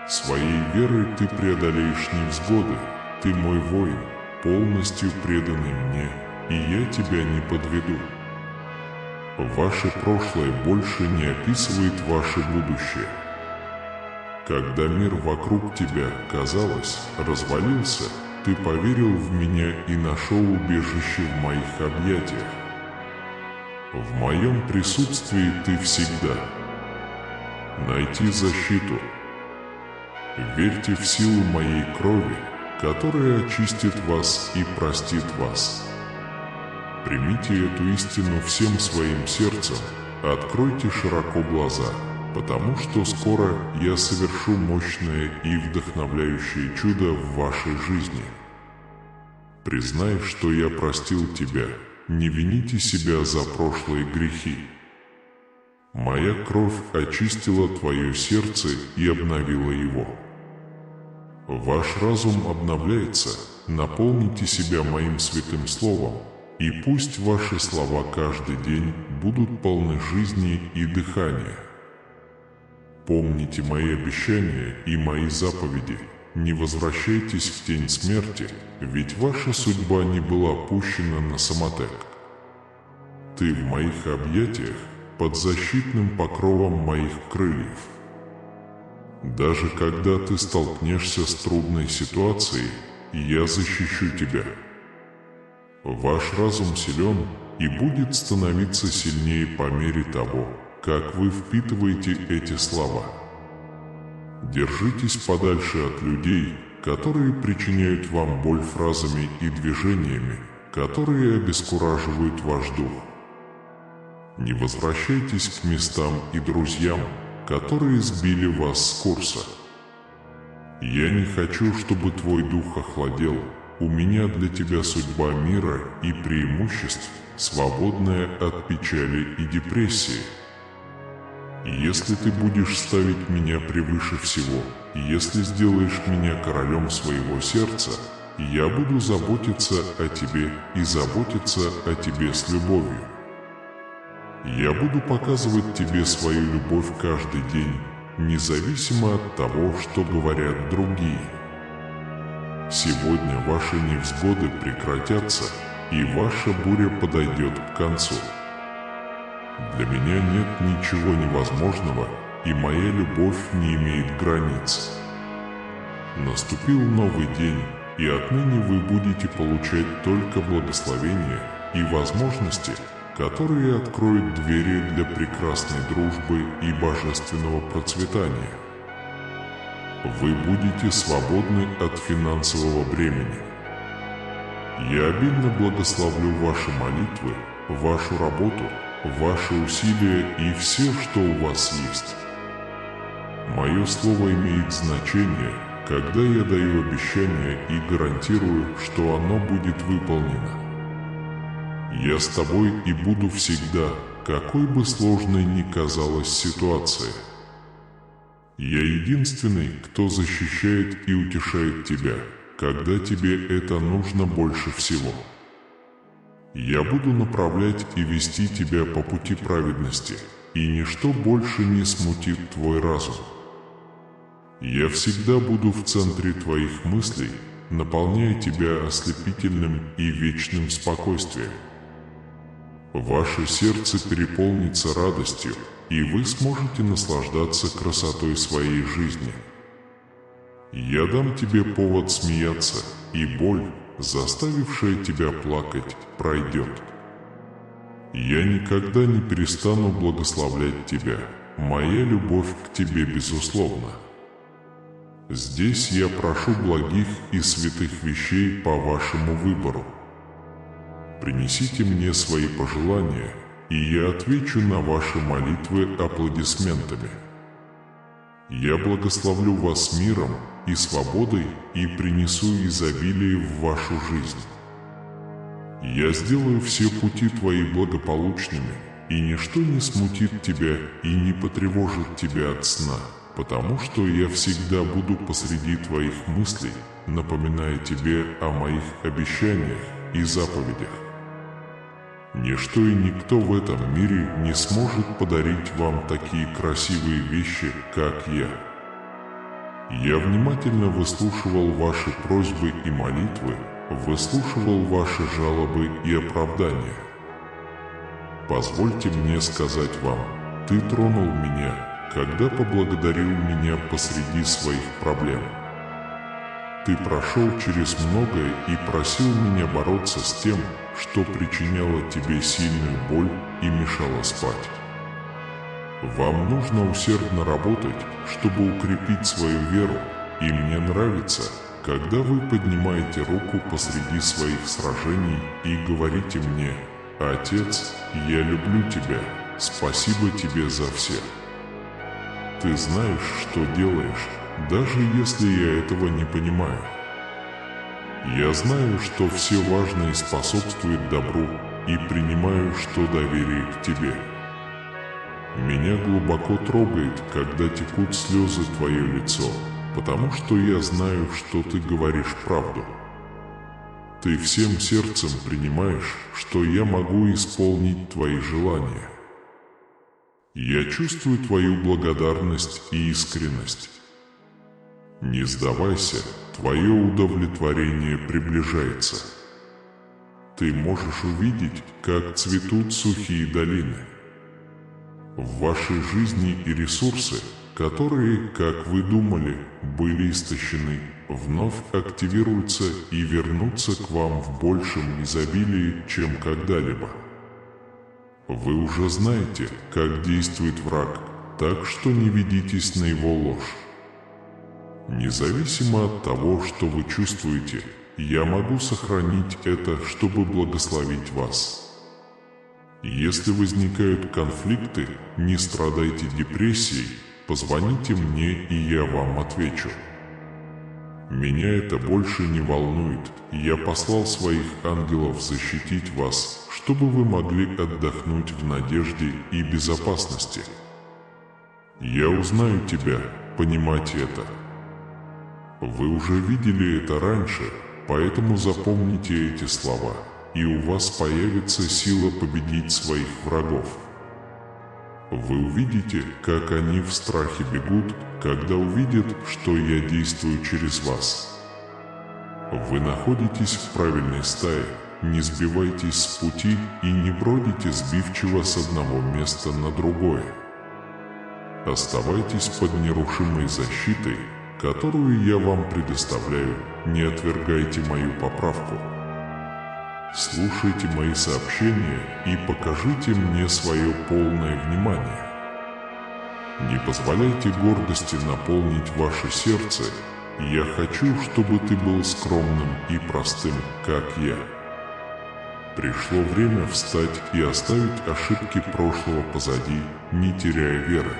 Своей верой ты преодолеешь невзгоды, ты мой воин, полностью преданный мне, и я тебя не подведу. Ваше прошлое больше не описывает ваше будущее. Когда мир вокруг тебя, казалось, развалился, ты поверил в меня и нашел убежище в моих объятиях. В моем присутствии ты всегда. Найти защиту. Верьте в силу моей крови, которая очистит вас и простит вас. Примите эту истину всем своим сердцем, откройте широко глаза, потому что скоро я совершу мощное и вдохновляющее чудо в вашей жизни. Признай, что я простил тебя, не вините себя за прошлые грехи. Моя кровь очистила твое сердце и обновила его. Ваш разум обновляется, наполните себя моим святым словом, и пусть ваши слова каждый день будут полны жизни и дыхания. Помните мои обещания и мои заповеди. Не возвращайтесь в тень смерти, ведь ваша судьба не была пущена на самотек. Ты в моих объятиях, под защитным покровом моих крыльев. Даже когда ты столкнешься с трудной ситуацией, я защищу тебя. Ваш разум силен и будет становиться сильнее по мере того, как вы впитываете эти слова. Держитесь подальше от людей, которые причиняют вам боль фразами и движениями, которые обескураживают ваш дух. Не возвращайтесь к местам и друзьям, которые сбили вас с курса. Я не хочу, чтобы твой дух охладел. У меня для тебя судьба мира и преимуществ, свободная от печали и депрессии. Если ты будешь ставить меня превыше всего, если сделаешь меня королем своего сердца, я буду заботиться о тебе и заботиться о тебе с любовью. Я буду показывать тебе свою любовь каждый день, независимо от того, что говорят другие. Сегодня ваши невзгоды прекратятся, и ваша буря подойдет к концу. Для меня нет ничего невозможного, и моя любовь не имеет границ. Наступил новый день, и отныне вы будете получать только благословения и возможности, которые откроют двери для прекрасной дружбы и божественного процветания. Вы будете свободны от финансового бремени. Я обильно благословлю ваши молитвы, вашу работу, ваши усилия и все, что у вас есть. Мое слово имеет значение, когда я даю обещание и гарантирую, что оно будет выполнено. Я с тобой и буду всегда, какой бы сложной ни казалась ситуация. Я единственный, кто защищает и утешает тебя, когда тебе это нужно больше всего. Я буду направлять и вести тебя по пути праведности, и ничто больше не смутит твой разум. Я всегда буду в центре твоих мыслей, наполняя тебя ослепительным и вечным спокойствием. Ваше сердце переполнится радостью, и вы сможете наслаждаться красотой своей жизни. Я дам тебе повод смеяться, и боль, заставившая тебя плакать, пройдет. Я никогда не перестану благословлять тебя, моя любовь к тебе безусловна. Здесь я прошу благих и святых вещей по вашему выбору. Принесите мне свои пожелания, и я отвечу на ваши молитвы аплодисментами. Я благословлю вас миром и свободой и принесу изобилие в вашу жизнь. Я сделаю все пути твои благополучными, и ничто не смутит тебя и не потревожит тебя от сна, потому что я всегда буду посреди твоих мыслей, напоминая тебе о моих обещаниях и заповедях. Ничто и никто в этом мире не сможет подарить вам такие красивые вещи, как я. Я внимательно выслушивал ваши просьбы и молитвы, выслушивал ваши жалобы и оправдания. Позвольте мне сказать вам, ты тронул меня, когда поблагодарил меня посреди своих проблем. Ты прошел через многое и просил меня бороться с тем, что причиняло тебе сильную боль и мешало спать. Вам нужно усердно работать, чтобы укрепить свою веру, и мне нравится, когда вы поднимаете руку посреди своих сражений и говорите мне: «Отец, я люблю тебя, спасибо тебе за все». Ты знаешь, что делаешь, даже если я этого не понимаю. Я знаю, что все важное способствует добру, и принимаю, что доверие к тебе. Меня глубоко трогает, когда текут слезы твое лицо, потому что я знаю, что ты говоришь правду. Ты всем сердцем принимаешь, что я могу исполнить твои желания. Я чувствую твою благодарность и искренность. Не сдавайся, твое удовлетворение приближается. Ты можешь увидеть, как цветут сухие долины. В вашей жизни и ресурсы, которые, как вы думали, были истощены, вновь активируются и вернутся к вам в большем изобилии, чем когда-либо. Вы уже знаете, как действует враг, так что не ведитесь на его ложь. Независимо от того, что вы чувствуете, я могу сохранить это, чтобы благословить вас. Если возникают конфликты, не страдайте депрессией, позвоните мне, и я вам отвечу. Меня это больше не волнует, я послал своих ангелов защитить вас, чтобы вы могли отдохнуть в надежде и безопасности. Я узнаю тебя, понимать это. Вы уже видели это раньше, поэтому запомните эти слова, и у вас появится сила победить своих врагов. Вы увидите, как они в страхе бегут, когда увидят, что я действую через вас. Вы находитесь в правильной стае, не сбивайтесь с пути и не бродите сбивчиво с одного места на другое. Оставайтесь под нерушимой защитой, которую я вам предоставляю, не отвергайте мою поправку. Слушайте мои сообщения и покажите мне свое полное внимание. Не позволяйте гордости наполнить ваше сердце. Я хочу, чтобы ты был скромным и простым, как я. Пришло время встать и оставить ошибки прошлого позади, не теряя веры.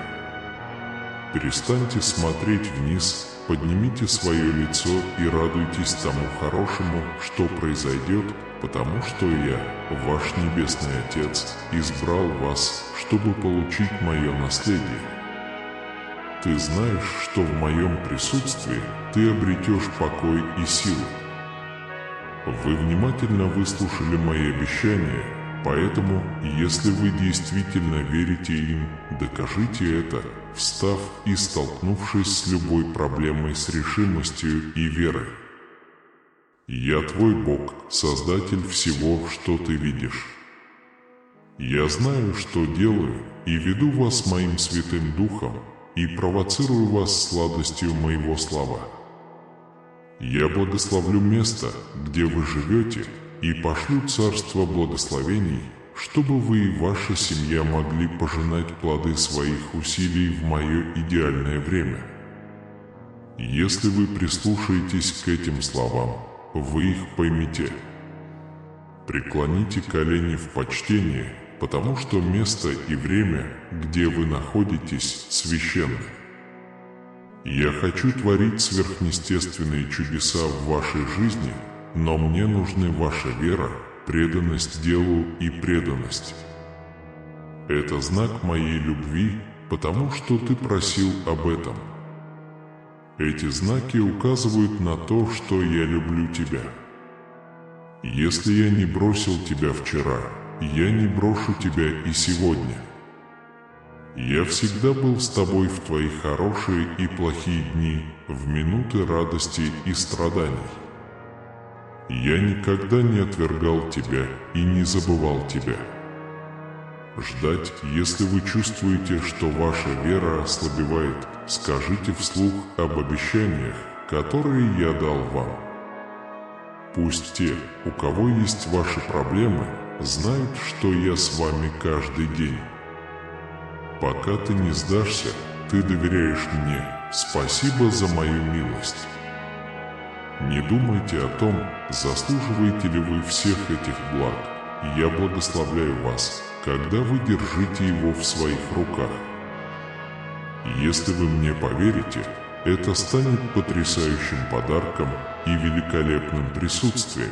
Перестаньте смотреть вниз, поднимите свое лицо и радуйтесь тому хорошему, что произойдет, потому что я, ваш Небесный Отец, избрал вас, чтобы получить мое наследие. Ты знаешь, что в моем присутствии ты обретешь покой и силу. Вы внимательно выслушали мои обещания, поэтому, если вы действительно верите им, докажите это, встав и столкнувшись с любой проблемой с решимостью и верой. Я твой Бог, Создатель всего, что ты видишь. Я знаю, что делаю, и веду вас моим Святым Духом, и провоцирую вас сладостью моего слова. Я благословлю место, где вы живете, и пошлю царство благословений, чтобы вы и ваша семья могли пожинать плоды своих усилий в мое идеальное время. Если вы прислушаетесь к этим словам, вы их поймете. Преклоните колени в почтении, потому что место и время, где вы находитесь, священны. Я хочу творить сверхъестественные чудеса в вашей жизни, но мне нужны ваша вера, преданность делу и преданность. Это знак моей любви, потому что ты просил об этом. Эти знаки указывают на то, что я люблю тебя. Если я не бросил тебя вчера, я не брошу тебя и сегодня. Я всегда был с тобой в твои хорошие и плохие дни, в минуты радости и страданий. Я никогда не отвергал тебя и не забывал тебя. Ждать, если вы чувствуете, что ваша вера ослабевает, скажите вслух об обещаниях, которые я дал вам. Пусть те, у кого есть ваши проблемы, знают, что я с вами каждый день. Пока ты не сдашься, ты доверяешь мне. Спасибо за мою милость. Не думайте о том, заслуживаете ли вы всех этих благ. Я благословляю вас, когда вы держите его в своих руках. Если вы мне поверите, это станет потрясающим подарком и великолепным присутствием.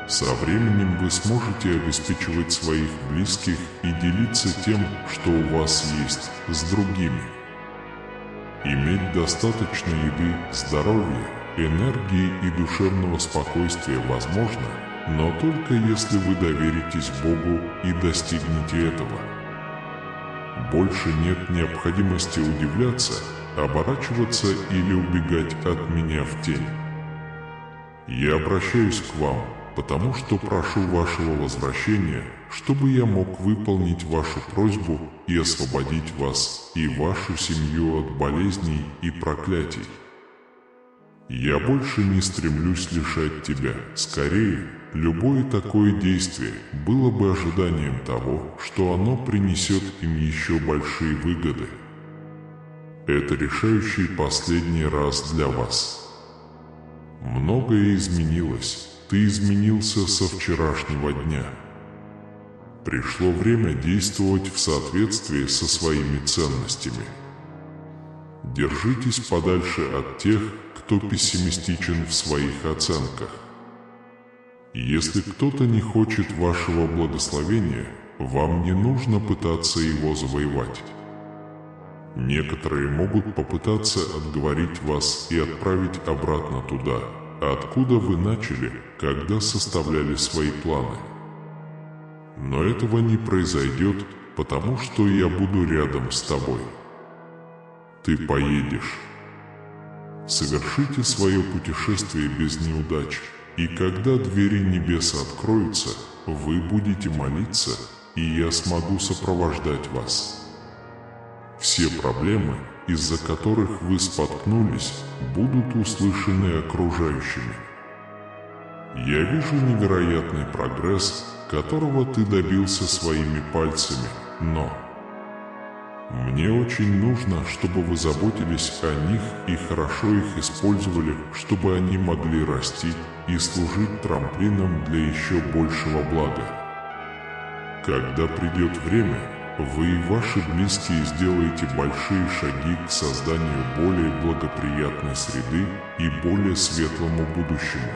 Со временем вы сможете обеспечивать своих близких и делиться тем, что у вас есть, с другими. Иметь достаточно еды, здоровья, энергии и душевного спокойствия возможно, но только если вы доверитесь Богу и достигнете этого. Больше нет необходимости удивляться, оборачиваться или убегать от меня в тень. Я обращаюсь к вам, потому что прошу вашего возвращения, чтобы я мог выполнить вашу просьбу и освободить вас и вашу семью от болезней и проклятий. Я больше не стремлюсь лишать тебя, скорее, любое такое действие было бы ожиданием того, что оно принесет им еще большие выгоды. Это решающий последний раз для вас. Многое изменилось, ты изменился со вчерашнего дня. Пришло время действовать в соответствии со своими ценностями. Держитесь подальше от тех, кто пессимистичен в своих оценках. Если кто-то не хочет вашего благословения, вам не нужно пытаться его завоевать. Некоторые могут попытаться отговорить вас и отправить обратно туда, откуда вы начали, когда составляли свои планы. Но этого не произойдет, потому что я буду рядом с тобой. Ты поедешь. Совершите свое путешествие без неудач, и когда двери небес откроются, вы будете молиться, и я смогу сопровождать вас. Все проблемы, из-за которых вы споткнулись, будут услышаны окружающими. Я вижу невероятный прогресс, которого ты добился своими пальцами, но мне очень нужно, чтобы вы заботились о них и хорошо их использовали, чтобы они могли расти и служить трамплином для еще большего блага. Когда придет время, вы и ваши близкие сделаете большие шаги к созданию более благоприятной среды и более светлому будущему.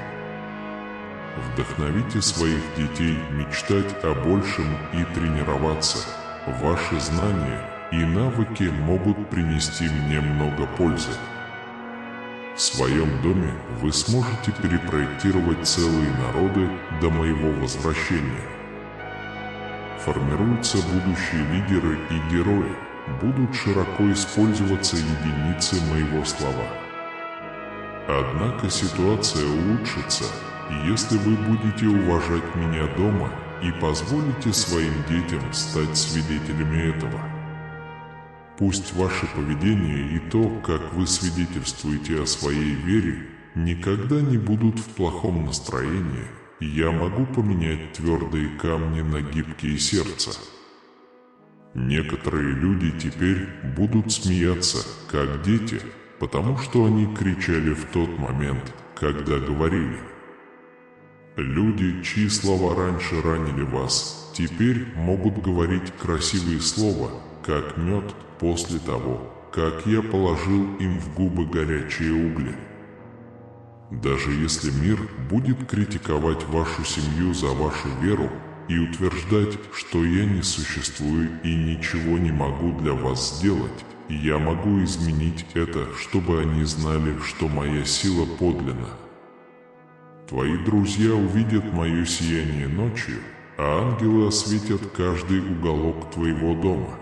Вдохновите своих детей мечтать о большем и тренироваться. Ваши знания и навыки могут принести мне много пользы. В своем доме вы сможете перепроектировать целые народы до моего возвращения. Формируются будущие лидеры и герои, будут широко использоваться единицы моего слова. Однако ситуация улучшится, если вы будете уважать меня дома и позволите своим детям стать свидетелями этого. Пусть ваше поведение и то, как вы свидетельствуете о своей вере, никогда не будут в плохом настроении, и я могу поменять твердые камни на гибкие сердца. Некоторые люди теперь будут смеяться, как дети, потому что они кричали в тот момент, когда говорили. Люди, чьи слова раньше ранили вас, теперь могут говорить красивые слова, как мед, после того, как я положил им в губы горячие угли. Даже если мир будет критиковать вашу семью за вашу веру и утверждать, что я не существую и ничего не могу для вас сделать, я могу изменить это, чтобы они знали, что моя сила подлинна. Твои друзья увидят мое сияние ночью, а ангелы осветят каждый уголок твоего дома.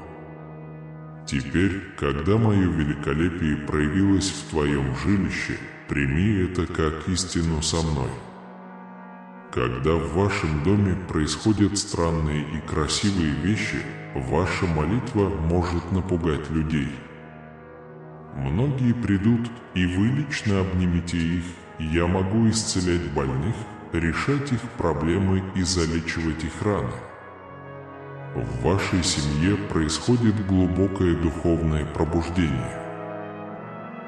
Теперь, когда мое великолепие проявилось в твоем жилище, прими это как истину со мной. Когда в вашем доме происходят странные и красивые вещи, ваша молитва может напугать людей. Многие придут, и вы лично обнимете их. Я могу исцелять больных, решать их проблемы и залечивать их раны. В вашей семье происходит глубокое духовное пробуждение.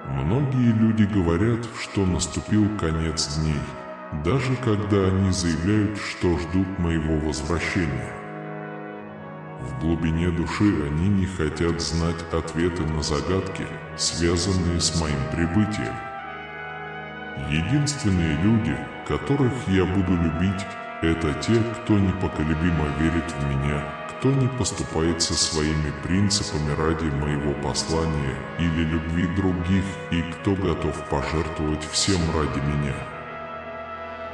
Многие люди говорят, что наступил конец дней, даже когда они заявляют, что ждут моего возвращения. В глубине души они не хотят знать ответы на загадки, связанные с моим прибытием. Единственные люди, которых я буду любить, это те, кто непоколебимо верит в меня, кто не поступает со своими принципами ради моего послания или любви других и кто готов пожертвовать всем ради меня.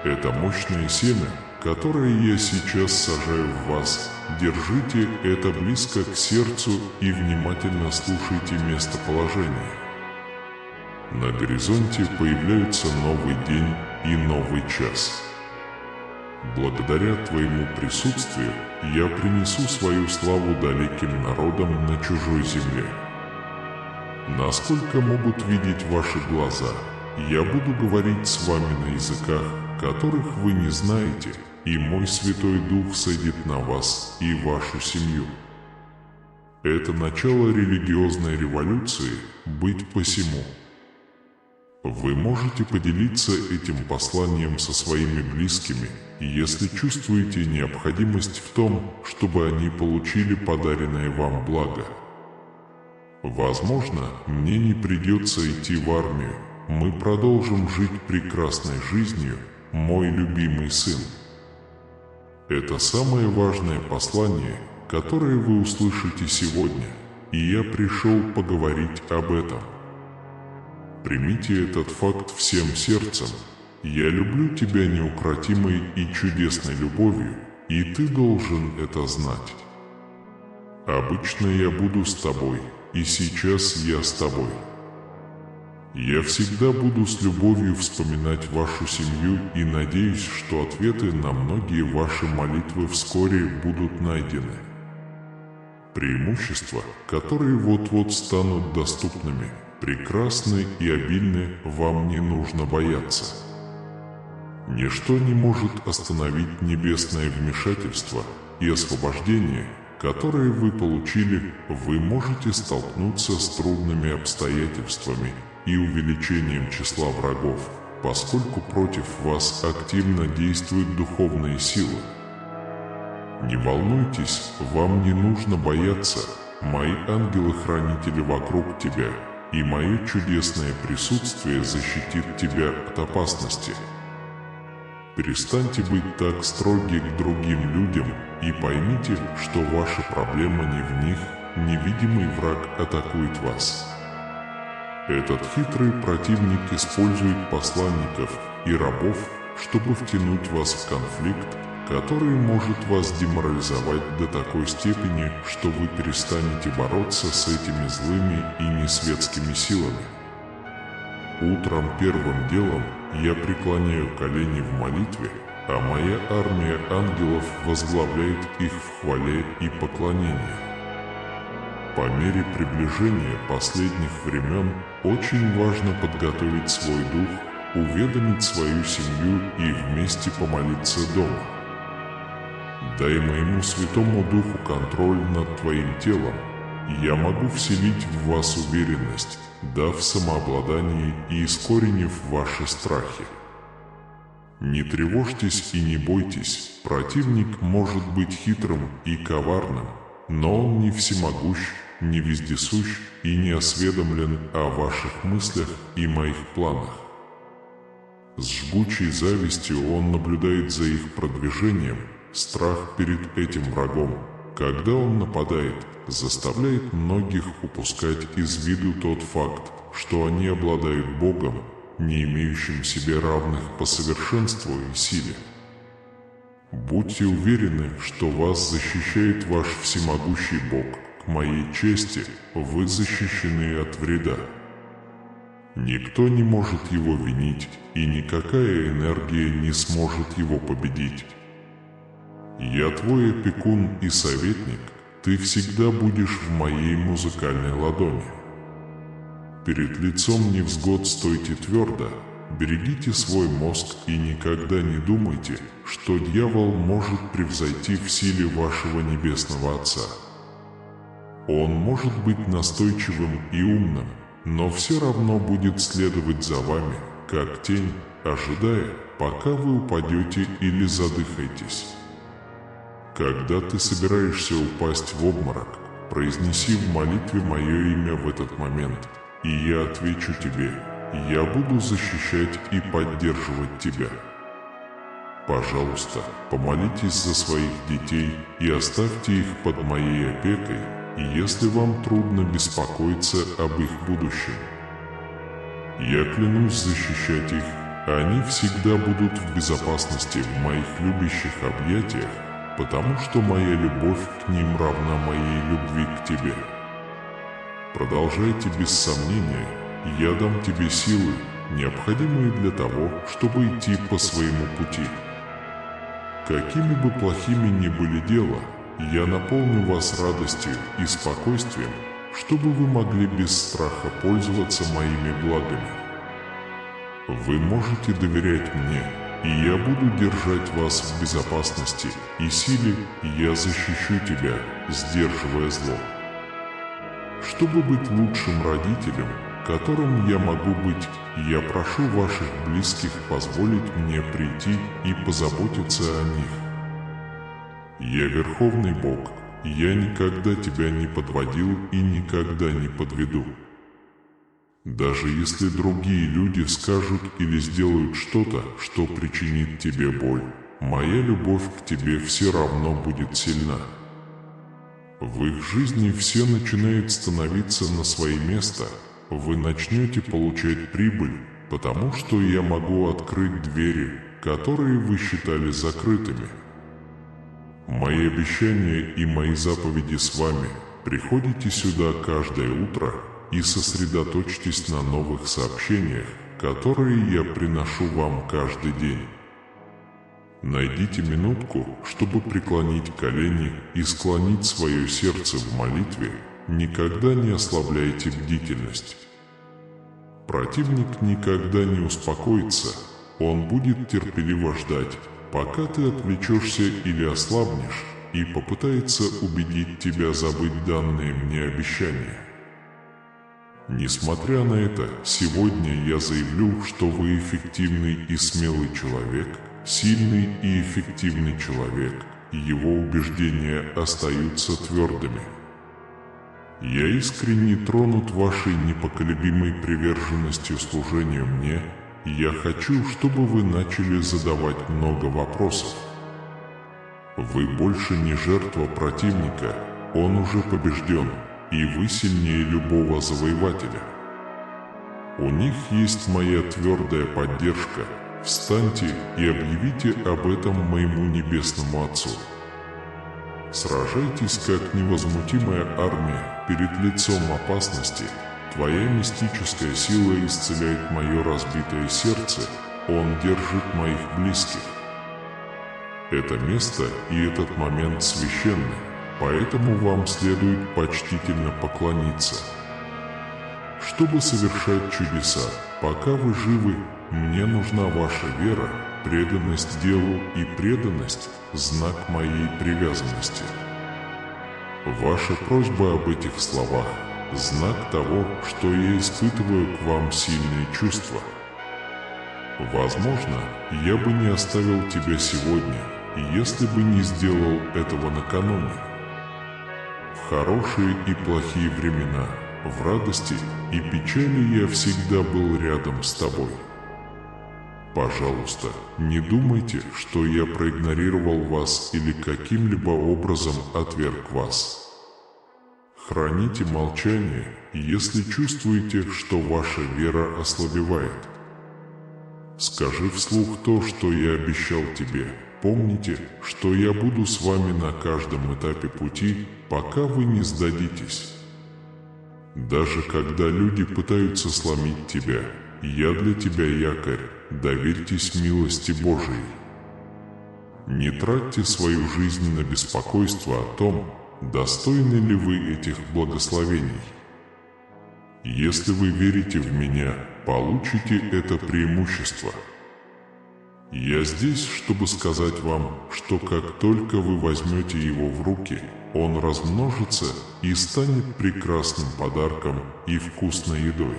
Это мощное семя, которое я сейчас сажаю в вас. Держите это близко к сердцу и внимательно слушайте местоположение. На горизонте появляется новый день и новый час. Благодаря твоему присутствию я принесу свою славу далеким народам на чужой земле. Насколько могут видеть ваши глаза, я буду говорить с вами на языках, которых вы не знаете, и мой Святой Дух сойдет на вас и вашу семью. Это начало религиозной революции быть посему. Вы можете поделиться этим посланием со своими близкими, если чувствуете необходимость в том, чтобы они получили подаренное вам благо. Возможно, мне не придется идти в армию. Мы продолжим жить прекрасной жизнью, мой любимый сын. Это самое важное послание, которое вы услышите сегодня, и я пришел поговорить об этом. Примите этот факт всем сердцем. Я люблю тебя неукротимой и чудесной любовью, и ты должен это знать. Обычно я буду с тобой, и сейчас я с тобой. Я всегда буду с любовью вспоминать вашу семью и надеюсь, что ответы на многие ваши молитвы вскоре будут найдены. Преимущества, которые вот-вот станут доступными, прекрасны и обильны, вам не нужно бояться. Ничто не может остановить небесное вмешательство и освобождение, которое вы получили. Вы можете столкнуться с трудными обстоятельствами и увеличением числа врагов, поскольку против вас активно действуют духовные силы. Не волнуйтесь, вам не нужно бояться, мои ангелы-хранители вокруг тебя, и мое чудесное присутствие защитит тебя от опасности. Перестаньте быть так строги к другим людям и поймите, что ваша проблема не в них, невидимый враг атакует вас. Этот хитрый противник использует посланников и рабов, чтобы втянуть вас в конфликт, который может вас деморализовать до такой степени, что вы перестанете бороться с этими злыми и несветскими силами. Утром первым делом я преклоняю колени в молитве, а моя армия ангелов возглавляет их в хвале и поклонении. По мере приближения последних времен очень важно подготовить свой дух, уведомить свою семью и вместе помолиться дома. Дай моему Святому Духу контроль над твоим телом, и я могу вселить в вас уверенность, дав самообладание и искоренив ваши страхи. Не тревожьтесь и не бойтесь, противник может быть хитрым и коварным, но он не всемогущ, не вездесущ и не осведомлен о ваших мыслях и моих планах. С жгучей завистью он наблюдает за их продвижением. Страх перед этим врагом, когда он нападает, заставляет многих упускать из виду тот факт, что они обладают Богом, не имеющим себе равных по совершенству и силе. Будьте уверены, что вас защищает ваш всемогущий Бог. К моей чести, вы защищены от вреда. Никто не может его винить, и никакая энергия не сможет его победить. Я твой опекун и советник, ты всегда будешь в моей музыкальной ладони. Перед лицом невзгод стойте твердо, берегите свой мозг и никогда не думайте, что дьявол может превзойти в силе вашего Небесного Отца. Он может быть настойчивым и умным, но все равно будет следовать за вами, как тень, ожидая, пока вы упадете или задыхаетесь. Когда ты собираешься упасть в обморок, произнеси в молитве мое имя в этот момент, и я отвечу тебе, я буду защищать и поддерживать тебя. Пожалуйста, помолитесь за своих детей и оставьте их под моей опекой, если вам трудно беспокоиться об их будущем. Я клянусь защищать их, а они всегда будут в безопасности в моих любящих объятиях, потому что моя любовь к ним равна моей любви к тебе. Продолжайте без сомнения, я дам тебе силы, необходимые для того, чтобы идти по своему пути. Какими бы плохими ни были дела, я наполню вас радостью и спокойствием, чтобы вы могли без страха пользоваться моими благами. Вы можете доверять мне, и я буду держать вас в безопасности и силе, и я защищу тебя, сдерживая зло. Чтобы быть лучшим родителем, которым я могу быть, я прошу ваших близких позволить мне прийти и позаботиться о них. Я Верховный Бог, я никогда тебя не подводил и никогда не подведу. Даже если другие люди скажут или сделают что-то, что причинит тебе боль, моя любовь к тебе все равно будет сильна. В их жизни все начинает становиться на свои места, вы начнете получать прибыль, потому что я могу открыть двери, которые вы считали закрытыми. Мои обещания и мои заповеди с вами. Приходите сюда каждое утро и сосредоточьтесь на новых сообщениях, которые я приношу вам каждый день. Найдите минутку, чтобы преклонить колени и склонить свое сердце в молитве. Никогда не ослабляйте бдительность. Противник никогда не успокоится, он будет терпеливо ждать, пока ты отвлечешься или ослабнешь, и попытается убедить тебя забыть данные мне обещания. Несмотря на это, сегодня я заявлю, что вы эффективный и смелый человек, сильный и эффективный человек, и его убеждения остаются твердыми. Я искренне тронут вашей непоколебимой приверженностью служению мне, и я хочу, чтобы вы начали задавать много вопросов. Вы больше не жертва противника, он уже побежден, и вы сильнее любого завоевателя. У них есть моя твердая поддержка. Встаньте и объявите об этом моему небесному Отцу. Сражайтесь как невозмутимая армия перед лицом опасности. Твоя мистическая сила исцеляет мое разбитое сердце, он держит моих близких. Это место и этот момент священны, поэтому вам следует почтительно поклониться. Чтобы совершать чудеса, пока вы живы, мне нужна ваша вера, преданность делу и преданность – знак моей привязанности. Ваша просьба об этих словах – знак того, что я испытываю к вам сильные чувства. Возможно, я бы не оставил тебя сегодня, если бы не сделал этого накануне. В хорошие и плохие времена, в радости и печали я всегда был рядом с тобой. Пожалуйста, не думайте, что я проигнорировал вас или каким-либо образом отверг вас. Храните молчание, если чувствуете, что ваша вера ослабевает. Скажи вслух то, что я обещал тебе. Помните, что я буду с вами на каждом этапе пути, пока вы не сдадитесь. Даже когда люди пытаются сломить тебя, я для тебя якорь, доверьтесь милости Божией. Не тратьте свою жизнь на беспокойство о том, достойны ли вы этих благословений. Если вы верите в меня, получите это преимущество. Я здесь, чтобы сказать вам, что как только вы возьмете его в руки, он размножится и станет прекрасным подарком и вкусной едой.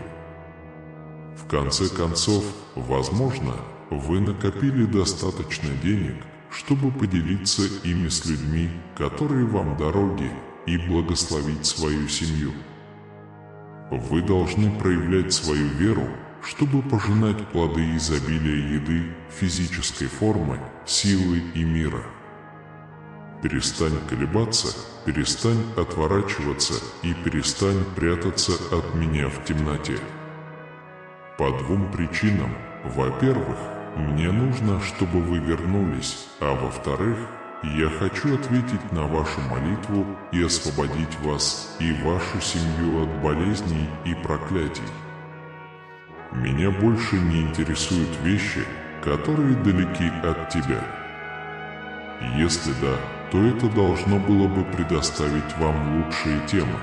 В конце концов, возможно, вы накопили достаточно денег, чтобы поделиться ими с людьми, которые вам дороги, и благословить свою семью. Вы должны проявлять свою веру, чтобы пожинать плоды изобилия еды, физической формы, силы и мира. Перестань колебаться, перестань отворачиваться и перестань прятаться от меня в темноте. По двум причинам. Во-первых, мне нужно, чтобы вы вернулись, а во-вторых, я хочу ответить на вашу молитву и освободить вас и вашу семью от болезней и проклятий. Меня больше не интересуют вещи, которые далеки от тебя. Если да, то это должно было бы предоставить вам лучшие темы.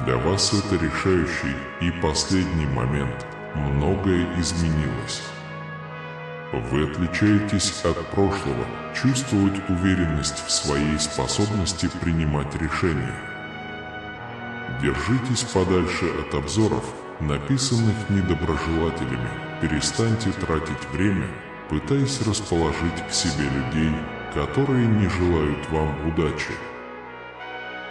Для вас это решающий и последний момент. Многое изменилось. Вы отличаетесь от прошлого, чувствовать уверенность в своей способности принимать решения. Держитесь подальше от обзоров, написанных недоброжелателями. Перестаньте тратить время, пытаясь расположить к себе людей, которые не желают вам удачи.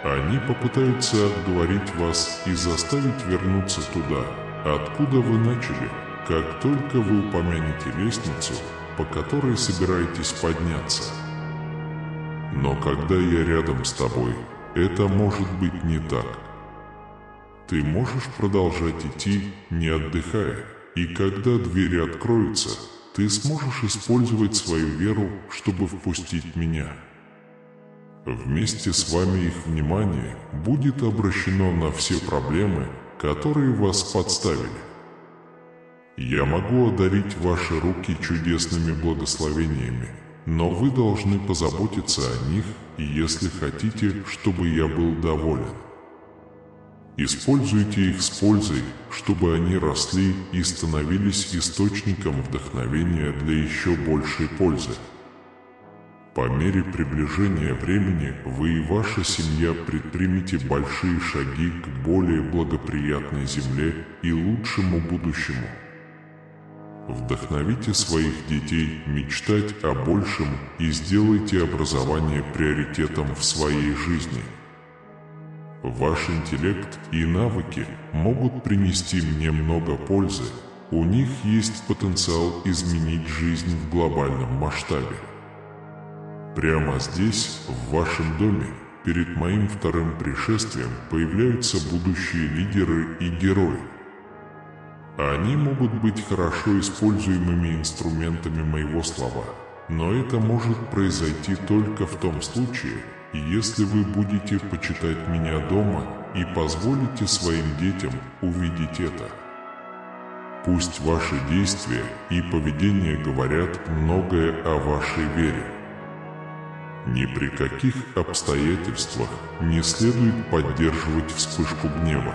Они попытаются отговорить вас и заставить вернуться туда, откуда вы начали, как только вы упомянете лестницу, по которой собираетесь подняться. Но когда я рядом с тобой, это может быть не так. Ты можешь продолжать идти, не отдыхая, и когда двери откроются, ты сможешь использовать свою веру, чтобы впустить меня. Вместе с вами их внимание будет обращено на все проблемы, которые вас подставили. Я могу одарить ваши руки чудесными благословениями, но вы должны позаботиться о них, если хотите, чтобы я был доволен. Используйте их с пользой, чтобы они росли и становились источником вдохновения для еще большей пользы. По мере приближения времени вы и ваша семья предпримете большие шаги к более благоприятной земле и лучшему будущему. Вдохновите своих детей мечтать о большем и сделайте образование приоритетом в своей жизни. Ваш интеллект и навыки могут принести мне много пользы. У них есть потенциал изменить жизнь в глобальном масштабе. Прямо здесь, в вашем доме, перед моим вторым пришествием появляются будущие лидеры и герои. Они могут быть хорошо используемыми инструментами моего слова, но это может произойти только в том случае, если вы будете почитать меня дома и позволите своим детям увидеть это. Пусть ваши действия и поведение говорят многое о вашей вере. Ни при каких обстоятельствах не следует поддерживать вспышку гнева.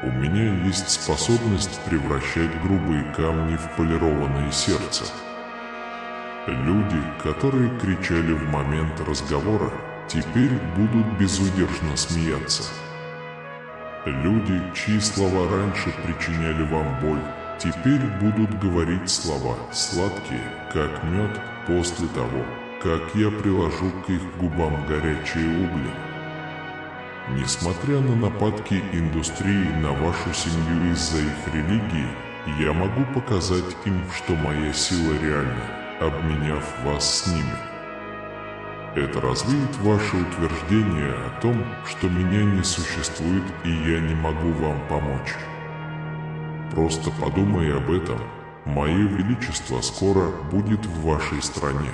У меня есть способность превращать грубые камни в полированное сердце. Люди, которые кричали в момент разговора, теперь будут безудержно смеяться. Люди, чьи слова раньше причиняли вам боль, теперь будут говорить слова сладкие, как мед, после того, как я приложу к их губам горячие угли. Несмотря на нападки индустрии на вашу семью из-за их религии, я могу показать им, что моя сила реальна, обменяв вас с ними. Это развеет ваше утверждение о том, что меня не существует и я не могу вам помочь. Просто подумай об этом. Мое величество скоро будет в вашей стране.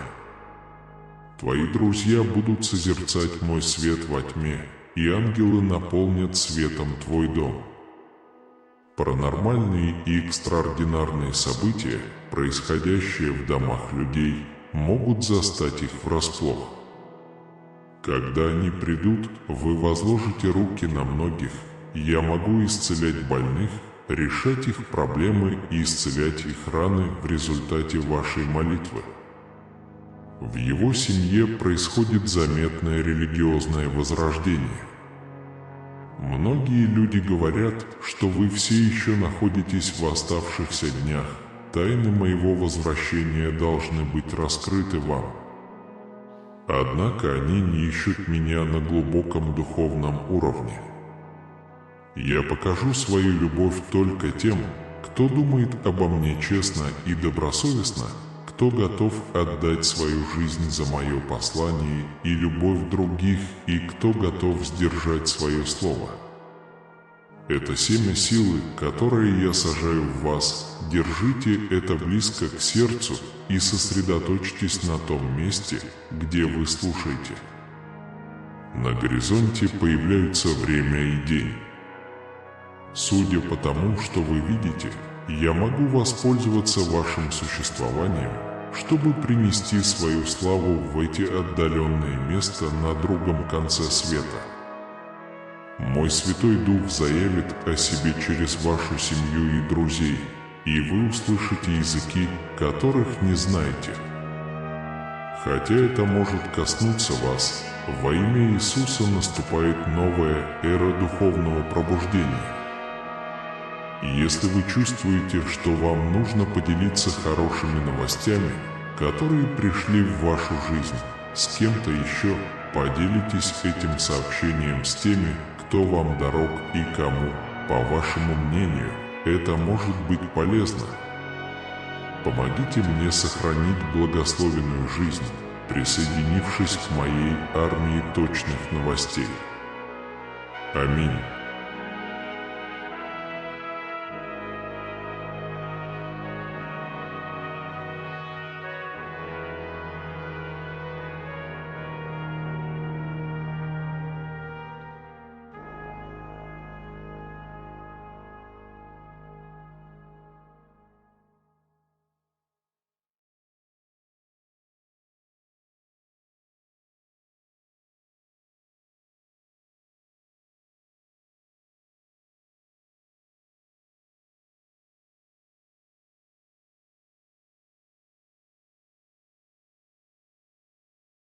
Твои друзья будут созерцать мой свет во тьме, и ангелы наполнят светом твой дом. Паранормальные и экстраординарные события, происходящие в домах людей, могут застать их врасплох. Когда они придут, вы возложите руки на многих, я могу исцелять больных, решать их проблемы и исцелять их раны в результате вашей молитвы. В его семье происходит заметное религиозное возрождение. Многие люди говорят, что вы все еще находитесь в оставшихся днях. Тайны моего возвращения должны быть раскрыты вам. Однако они не ищут меня на глубоком духовном уровне. Я покажу свою любовь только тем, кто думает обо мне честно и добросовестно, кто готов отдать свою жизнь за мое послание и любовь других, и кто готов сдержать свое слово. Это семя силы, которое я сажаю в вас. Держите это близко к сердцу и сосредоточьтесь на том месте, где вы слушаете. На горизонте появляются время и день. Судя по тому, что вы видите, я могу воспользоваться вашим существованием, чтобы принести свою славу в эти отдаленные места на другом конце света. Мой Святой Дух заявит о себе через вашу семью и друзей, и вы услышите языки, которых не знаете. Хотя это может коснуться вас, во имя Иисуса наступает новая эра духовного пробуждения. Если вы чувствуете, что вам нужно поделиться хорошими новостями, которые пришли в вашу жизнь, с кем-то еще, поделитесь этим сообщением с теми, кто вам дорог и кому, по вашему мнению, это может быть полезно. Помогите мне сохранить благословенную жизнь, присоединившись к моей армии точных новостей. Аминь.